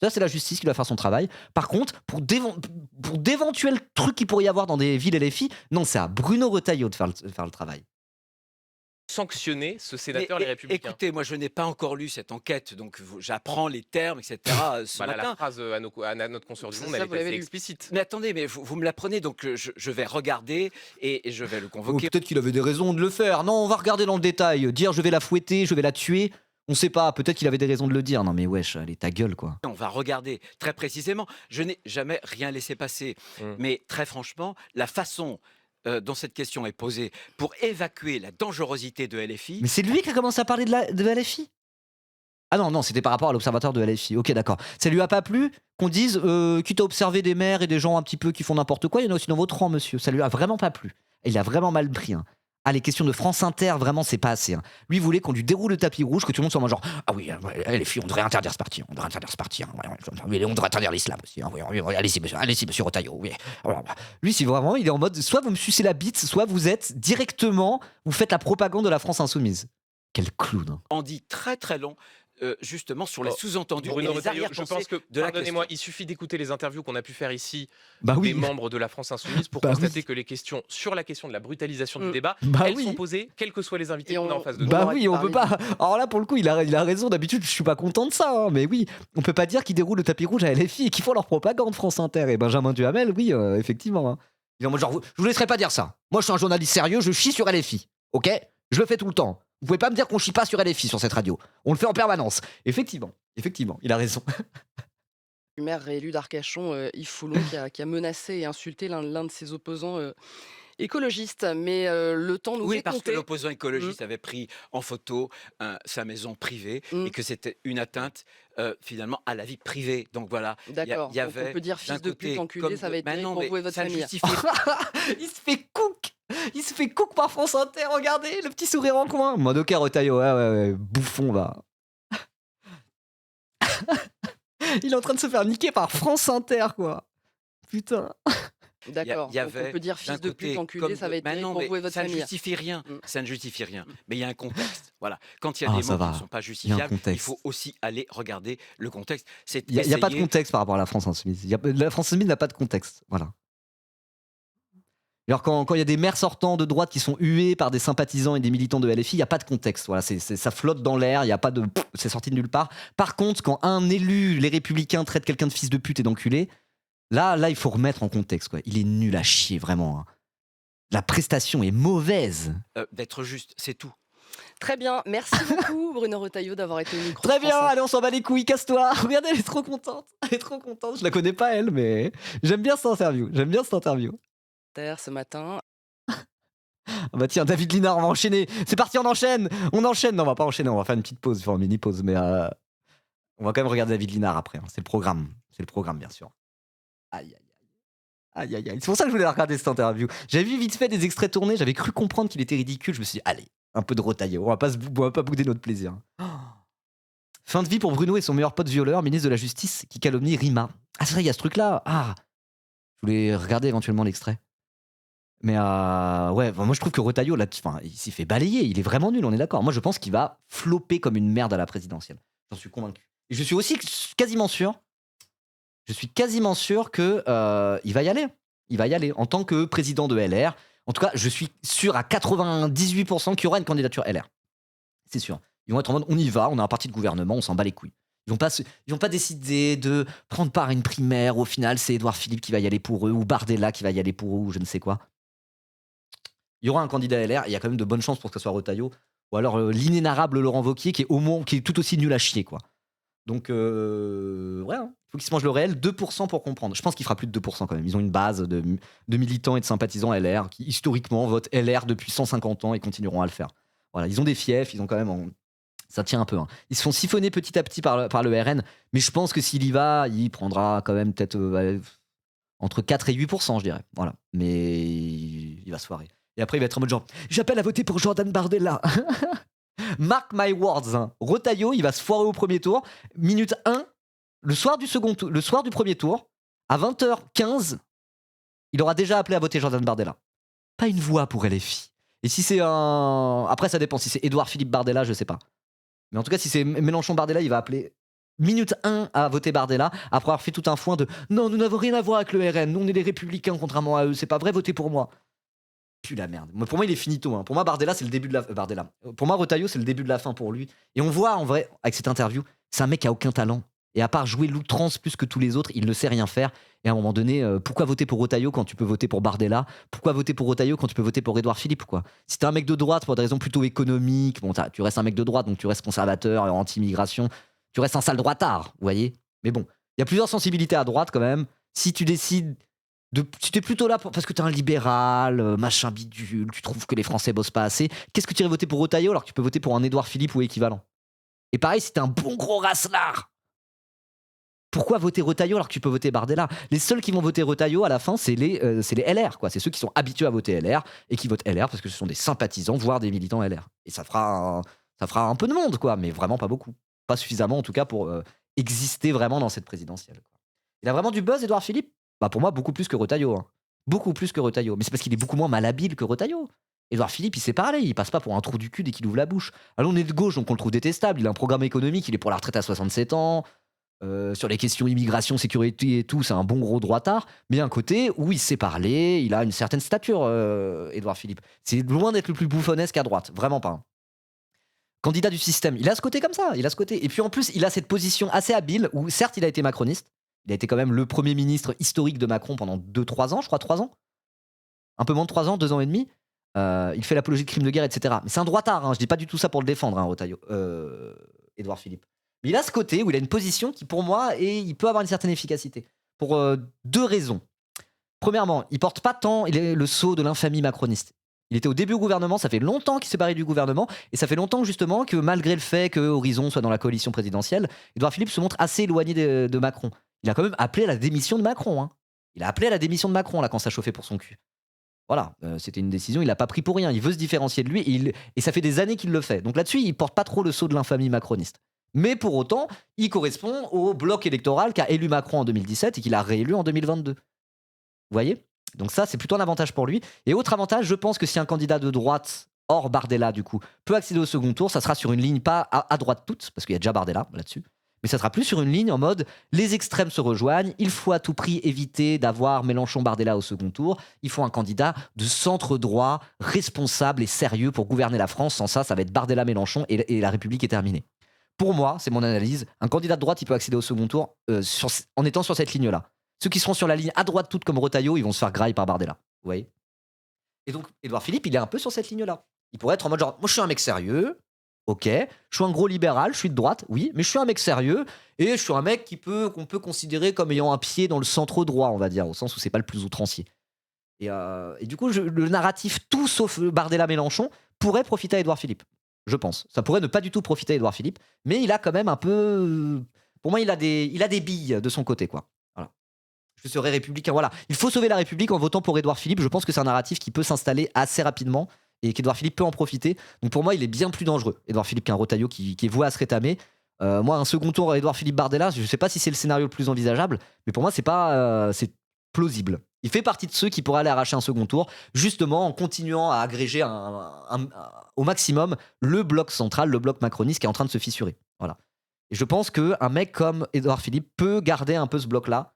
Ça, c'est la justice qui doit faire son travail. Par contre, pour d'éventuels trucs qu'il pourrait y avoir dans des villes LFI, non, c'est à Bruno Retailleau de faire le travail. Sanctionner ce sénateur Les Républicains. Écoutez, moi je n'ai pas encore lu cette enquête, donc j'apprends les termes, etc. ce matin. La phrase à notre consoeur du monde, elle est assez explicite. Mais attendez, mais vous me l'apprenez, donc je vais regarder et je vais le convoquer. Peut-être qu'il avait des raisons de le faire. Non, on va regarder dans le détail. Dire je vais la fouetter, je vais la tuer. On sait pas, peut-être qu'il avait des raisons de le dire. Non mais wesh, allez, ta gueule, quoi. On va regarder très précisément. Je n'ai jamais rien laissé passer. Mais très franchement, la façon dont cette question est posée pour évacuer la dangerosité de LFI... Mais c'est lui qui a commencé à parler de LFI. Ah non, c'était par rapport à l'observateur de LFI. Ok, d'accord. Ça lui a pas plu qu'on dise, quitte à observer des maires et des gens un petit peu qui font n'importe quoi, il y en a aussi dans votre rang, monsieur. Ça lui a vraiment pas plu. Et il a vraiment mal pris, hein. Ah, les questions de France Inter, vraiment, c'est pas assez. Hein. Lui, il voulait qu'on lui déroule le tapis rouge, que tout le monde soit en mode genre, ah oui, les filles, on devrait interdire ce parti. On devrait interdire l'islam aussi. Hein, oui, allez-y, monsieur Retailleau. Oui. Lui, c'est vraiment, il est en mode, soit vous me sucez la bite, soit vous êtes directement, vous faites la propagande de la France Insoumise. Quel clown. Hein. On dit très très long justement sur les Oh, sous-entendus et Bruno les Retailleau, je arrière-pensées pense que, de la pardonnez-moi, question. il suffit d'écouter les interviews qu'on a pu faire ici Bah des oui, membres de la France Insoumise pour bah constater oui, que les questions sur la question de la brutalisation du Mm. débat, bah elles sont oui. posées, quels que soient les invités Et qu'on a en on, face de on nous. Bah aurait oui, pu on peut parler pas. Alors là, pour le coup, il a raison. D'habitude, je suis pas content de ça, hein, mais oui, on peut pas dire qu'ils déroulent le tapis rouge à LFI et qu'ils font leur propagande France Inter. Et Benjamin Duhamel, oui, effectivement. Hein. Il est en mode genre, je vous laisserai pas dire ça. Moi, je suis un journaliste sérieux, je chie sur LFI. Ok? Je le fais tout le temps. Vous pouvez pas me dire qu'on chie pas sur LFI sur cette radio. On le fait en permanence. Effectivement, il a raison. du maire réélu d'Arcachon, Yves Foulon, qui a menacé et insulté l'un de ses opposants écologistes. Mais le temps nous Oui, est parce que compté. l'opposant Mm, écologiste avait pris en photo sa maison privée mm. et que c'était une atteinte finalement à la vie privée. Donc voilà, D'accord. il y Donc on avait peut dire d'un fils de pute, côté enculé, comme ça va être mais terrible non, pour mais vous et votre ça ne famille. justifie Il se fait cook. Il se fait cook par France Inter. Regardez, le petit sourire en coin. Mode ok, Retailleau, ouais, bouffon, va. Il est en train de se faire niquer par France Inter, quoi. Putain. D'accord. Il y Donc on avait peut dire d'un fils de pute, côté enculé, comme ça va être mais terrible non, pour mais vous et votre ça ne famille. justifie rien. Mm. Ça ne justifie rien. Mm. Mais il y a un contexte. Voilà. Quand il y a Ah, des ça mots qui ne va. sont pas Il y a un justifiables, il contexte. faut aussi aller regarder le contexte. C'est Il y a pas de essayer. contexte par rapport à la France Insoumise. La France Insoumise n'a pas de contexte. Voilà. Alors quand il y a des maires sortants de droite qui sont hués par des sympathisants et des militants de LFI, il n'y a pas de contexte. Voilà, ça flotte dans l'air, il y a pas de, c'est sorti de nulle part. Par contre, quand un élu, les Républicains, traite quelqu'un de fils de pute et d'enculé, là, il faut remettre en contexte. Quoi. Il est nul à chier, vraiment. Hein. La prestation est mauvaise. D'être juste, c'est tout. Très bien. Merci beaucoup, Bruno Retailleau, d'avoir été au micro. Très de bien, France allez, on s'en bat les couilles, casse-toi. Regardez, elle est trop contente. Elle est trop contente. Je la connais pas, elle, mais j'aime bien cette interview. Inter ce matin. Ah bah tiens, David Linard, on va enchaîner. C'est parti, on enchaîne. Non, on va pas enchaîner, on va faire une petite pause, faire une mini pause, mais on va quand même regarder David Linard après. Hein. C'est le programme, bien sûr. Aïe. C'est pour ça que je voulais la regarder cette interview. J'avais vu vite fait des extraits tournés, j'avais cru comprendre qu'il était ridicule. Je me suis dit, allez, un peu de Retailleau, on va pas bouder notre plaisir. Oh. Fin de vie pour Bruno et son meilleur pote violeur, ministre de la Justice, qui calomnie Rima. Ah, c'est vrai, il y a ce truc-là. Ah, je voulais regarder éventuellement l'extrait. Mais ouais, moi je trouve que Retailleau, là, il s'y fait balayer, il est vraiment nul, on est d'accord. Moi je pense qu'il va flopper comme une merde à la présidentielle. J'en suis convaincu. Et je suis aussi quasiment sûr que il va y aller. Il va y aller en tant que président de LR. En tout cas, je suis sûr à 98% qu'il y aura une candidature LR. C'est sûr. Ils vont être en mode, on y va, on a un parti de gouvernement, on s'en bat les couilles. Ils vont pas décider de prendre part à une primaire. Au final, c'est Édouard Philippe qui va y aller pour eux, ou Bardella qui va y aller pour eux, ou je ne sais quoi. Il y aura un candidat LR, et il y a quand même de bonnes chances pour que ce soit Retailleau, ou alors l'inénarrable Laurent Wauquiez qui est tout aussi nul à chier, quoi. Donc, ouais, hein. Il faut qu'il se mange le réel, 2% pour comprendre. Je pense qu'il fera plus de 2% quand même. Ils ont une base de militants et de sympathisants LR qui, historiquement, votent LR depuis 150 ans et continueront à le faire. Voilà, ils ont des fiefs, ils ont quand même... Ça tient un peu. Hein. Ils se font siphonner petit à petit par le RN, mais je pense que s'il y va, il prendra quand même peut-être entre 4 et 8%, je dirais. Voilà. Mais il va se foirer. Et après, il va être en mode genre, j'appelle à voter pour Jordan Bardella. Mark my words. Hein. Retailleau, il va se foirer au premier tour. Minute 1, le soir du premier tour, à 20h15, il aura déjà appelé à voter Jordan Bardella. Pas une voix pour LFI. Et si c'est un... Après, ça dépend. Si c'est Édouard Philippe Bardella, je sais pas. Mais en tout cas, si c'est Mélenchon Bardella, il va appeler minute 1 à voter Bardella, après avoir fait tout un foin de « Non, nous n'avons rien à voir avec le RN, nous on est des républicains contrairement à eux, c'est pas vrai, votez pour moi ». Pue la merde. Pour moi, il est finito. Hein. Pour moi, Bardella, c'est le début de la... Bardella. Pour moi, Retailleau, c'est le début de la fin pour lui. Et on voit, en vrai, avec cette interview, c'est un mec qui a aucun talent. Et à part jouer l'outrance plus que tous les autres, il ne sait rien faire. Et à un moment donné, pourquoi voter pour Retailleau quand tu peux voter pour Bardella ? Pourquoi voter pour Retailleau quand tu peux voter pour Édouard Philippe, quoi ? Si t'es un mec de droite pour des raisons plutôt économiques, bon, tu restes un mec de droite, donc tu restes conservateur, anti-immigration, tu restes un sale droitard, vous voyez ? Mais bon, il y a plusieurs sensibilités à droite quand même. Si tu décides si t'es plutôt là parce que t'es un libéral, machin bidule, tu trouves que les Français bossent pas assez, qu'est-ce que tu irais voter pour Retailleau alors que tu peux voter pour un Édouard Philippe ou équivalent ? Et pareil, si t'es un bon gros racelard, pourquoi voter Retailleau alors que tu peux voter Bardella ? Les seuls qui vont voter Retailleau à la fin, c'est les LR, quoi. C'est ceux qui sont habitués à voter LR et qui votent LR parce que ce sont des sympathisants, voire des militants LR. Et ça fera un peu de monde, quoi, mais vraiment pas beaucoup. Pas suffisamment, en tout cas, pour exister vraiment dans cette présidentielle. Quoi. Il a vraiment du buzz, Édouard Philippe ? Bah pour moi, beaucoup plus que Retailleau. Hein. Beaucoup plus que Retailleau. Mais c'est parce qu'il est beaucoup moins malhabile que Retailleau. Édouard Philippe, il sait parler, il passe pas pour un trou du cul dès qu'il ouvre la bouche. Alors on est de gauche, donc on le trouve détestable. Il a un programme économique, il est pour la retraite à 67 ans. Sur les questions immigration, sécurité et tout, c'est un bon gros droitard. Mais un côté où il sait parler, il a une certaine stature, Édouard Philippe. C'est loin d'être le plus bouffonnesque à droite, vraiment pas. Hein. Candidat du système, il a ce côté comme ça, il a ce côté. Et puis en plus, il a cette position assez habile où certes, il a été macroniste. Il a été quand même le premier ministre historique de Macron pendant 2-3 ans, je crois, 3 ans. Un peu moins de 3 ans, 2 ans et demi. Il fait l'apologie de crimes de guerre, etc. Mais c'est un droitard, hein, je dis pas du tout ça pour le défendre, hein, Retailleau, Édouard Philippe. Mais il a ce côté où il a une position qui, pour moi, il peut avoir une certaine efficacité. Pour 2 raisons. Premièrement, il porte pas tant le sceau de l'infamie macroniste. Il était au début au gouvernement, ça fait longtemps qu'il s'est barré du gouvernement, et ça fait longtemps justement que malgré le fait que Horizon soit dans la coalition présidentielle, Édouard Philippe se montre assez éloigné de Macron. Il a quand même appelé à la démission de Macron. Hein. Il a appelé à la démission de Macron là quand ça chauffait pour son cul. Voilà, c'était une décision, il l'a pas pris pour rien. Il veut se différencier de lui et ça fait des années qu'il le fait. Donc là-dessus, il porte pas trop le sceau de l'infamie macroniste. Mais pour autant, il correspond au bloc électoral qu'a élu Macron en 2017 et qu'il a réélu en 2022. Vous voyez ? Donc ça, c'est plutôt un avantage pour lui. Et autre avantage, je pense que si un candidat de droite, hors Bardella du coup, peut accéder au second tour, ça sera sur une ligne pas à droite toute, parce qu'il y a déjà Bardella là-dessus, mais ça sera plus sur une ligne en mode les extrêmes se rejoignent, il faut à tout prix éviter d'avoir Mélenchon-Bardella au second tour, il faut un candidat de centre droit, responsable et sérieux pour gouverner la France. Sans ça, ça va être Bardella-Mélenchon et la République est terminée. Pour moi, c'est mon analyse, un candidat de droite, il peut accéder au second tour en étant sur cette ligne-là. Ceux qui seront sur la ligne à droite toute comme Retailleau, ils vont se faire graille par Bardella. Vous voyez ? Et donc, Édouard Philippe, il est un peu sur cette ligne-là. Il pourrait être en mode genre, moi je suis un mec sérieux, ok, je suis un gros libéral, je suis de droite, oui, mais je suis un mec sérieux et je suis un mec qu'on peut considérer comme ayant un pied dans le centre droit, on va dire, au sens où c'est pas le plus outrancier. Et du coup, le narratif tout sauf Bardella-Mélenchon pourrait profiter à Édouard Philippe, je pense. Ça pourrait ne pas du tout profiter à Édouard Philippe, mais il a quand même un peu... Pour moi, il a des billes de son côté, quoi. Voilà. Je serai républicain, voilà. Il faut sauver la République en votant pour Édouard Philippe. Je pense que c'est un narratif qui peut s'installer assez rapidement et qu'Édouard Philippe peut en profiter. Donc pour moi, il est bien plus dangereux, Édouard Philippe, qu'un Retailleau qui est voué à se rétamer. Moi, un second tour Édouard Philippe Bardella, je ne sais pas si c'est le scénario le plus envisageable, mais pour moi, c'est plausible. Il fait partie de ceux qui pourraient aller arracher un second tour, justement en continuant à agréger au maximum le bloc central, le bloc macroniste qui est en train de se fissurer. Voilà. Et je pense qu'un mec comme Édouard Philippe peut garder un peu ce bloc-là,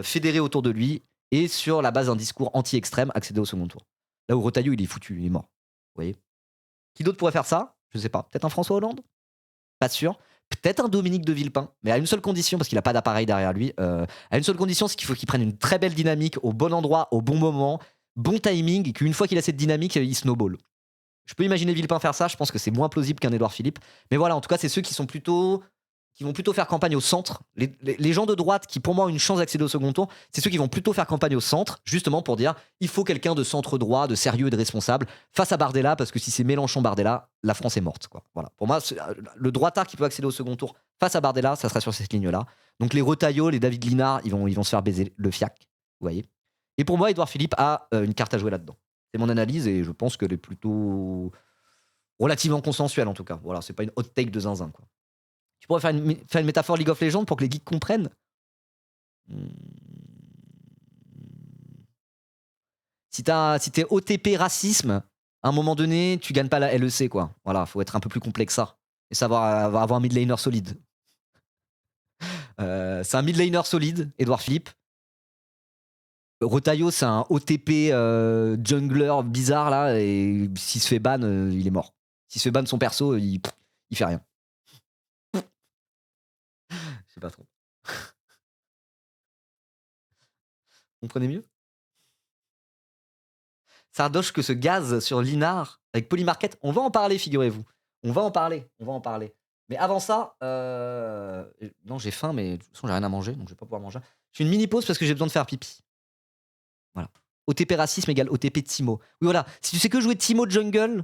fédéré autour de lui, et sur la base d'un discours anti-extrême, accéder au second tour. Là où Retailleau, il est foutu, il est mort. Vous voyez ? Qui d'autre pourrait faire ça ? Je ne sais pas. Peut-être un François Hollande ? Pas sûr. Peut-être un Dominique de Villepin, mais à une seule condition, parce qu'il n'a pas d'appareil derrière lui. À une seule condition, c'est qu'il faut qu'il prenne une très belle dynamique au bon endroit, au bon moment, bon timing, et qu'une fois qu'il a cette dynamique, il snowball. Je peux imaginer Villepin faire ça, je pense que c'est moins plausible qu'un Édouard Philippe. Mais voilà, en tout cas, c'est ceux qui vont plutôt faire campagne au centre. Les gens de droite qui, pour moi, ont une chance d'accéder au second tour, c'est ceux qui vont plutôt faire campagne au centre, justement pour dire il faut quelqu'un de centre droit, de sérieux et de responsable, face à Bardella, parce que si c'est Mélenchon-Bardella, la France est morte. Quoi. Voilà. Pour moi, le droitard qui peut accéder au second tour face à Bardella, ça sera sur cette ligne-là. Donc les Retailleau, les David Linard, ils vont se faire baiser le fiac. Vous voyez. Et pour moi, Édouard Philippe a une carte à jouer là-dedans. C'est mon analyse et je pense qu'elle est plutôt relativement consensuelle en tout cas. Voilà, c'est pas une hot take de zinzin, quoi. Tu pourrais faire une métaphore League of Legends pour que les geeks comprennent. Si t'es OTP racisme, à un moment donné, tu gagnes pas la LEC, quoi. Voilà, faut être un peu plus complexe que ça. Et savoir avoir un mid laner solide. C'est un mid laner solide, Édouard Philippe. Retailleau, c'est un OTP jungler bizarre, là, et s'il se fait ban, il est mort. S'il se fait ban son perso, il fait rien. Je sais pas trop. Vous comprenez mieux ? Sardoche que ce gaz sur Linard avec Polymarket, on va en parler, figurez-vous. On va en parler. Mais avant ça, non, j'ai faim, mais de toute façon, j'ai rien à manger, donc je vais pas pouvoir manger. Je fais une mini pause parce que j'ai besoin de faire pipi. Voilà. OTP racisme égale OTP Timo. Oui, voilà. Si tu sais que jouer Timo jungle,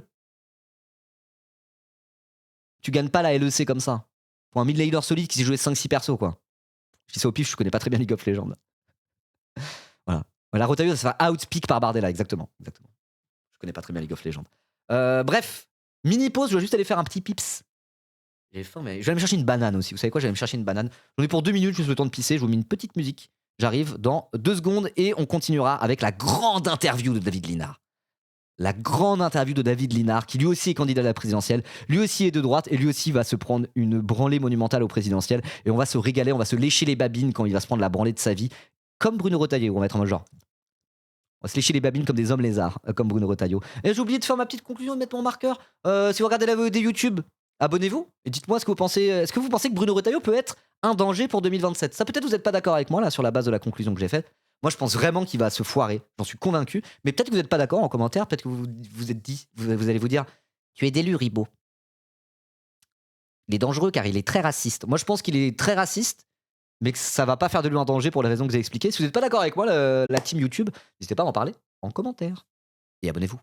tu gagnes pas la LEC comme ça. Pour un mid laner solide qui sait jouer 5-6 persos, quoi. Je dis ça au pif, je connais pas très bien League of Legends. Voilà. La Retailleau, ça se fait outpick par Bardella, exactement. Je connais pas très bien League of Legends. Bref, mini pause, je dois juste aller faire un petit pips. J'ai faim, mais je vais aller me chercher une banane aussi. Vous savez quoi, je vais aller me chercher une banane. J'en ai pour 2 minutes, juste le temps de pisser. Je vous mets une petite musique. J'arrive dans 2 secondes et on continuera avec la grande interview de David Linard. la grande interview de David Linard, qui lui aussi est candidat à la présidentielle, lui aussi est de droite, et lui aussi va se prendre une branlée monumentale au présidentiel, et on va se régaler, on va se lécher les babines quand il va se prendre la branlée de sa vie, comme Bruno Retailleau, on va être en mode genre. On va se lécher les babines comme des hommes lézards, comme Bruno Retailleau. Et j'ai oublié de faire ma petite conclusion et de mettre mon marqueur. Si vous regardez la VOD YouTube, abonnez-vous et dites-moi ce que vous pensez. Est-ce que vous pensez que Bruno Retailleau peut être un danger pour 2027 ? Ça, peut-être vous n'êtes pas d'accord avec moi là sur la base de la conclusion que j'ai faite. Moi, je pense vraiment qu'il va se foirer. J'en suis convaincu. Mais peut-être que vous n'êtes pas d'accord en commentaire. Peut-être que vous allez vous dire, tu es d'élu, Ribot. Il est dangereux car il est très raciste. Moi, je pense qu'il est très raciste, mais que ça va pas faire de lui un danger pour les raisons que j'ai expliquées. Si vous n'êtes pas d'accord avec moi, la team YouTube, n'hésitez pas à en parler en commentaire. Et abonnez-vous.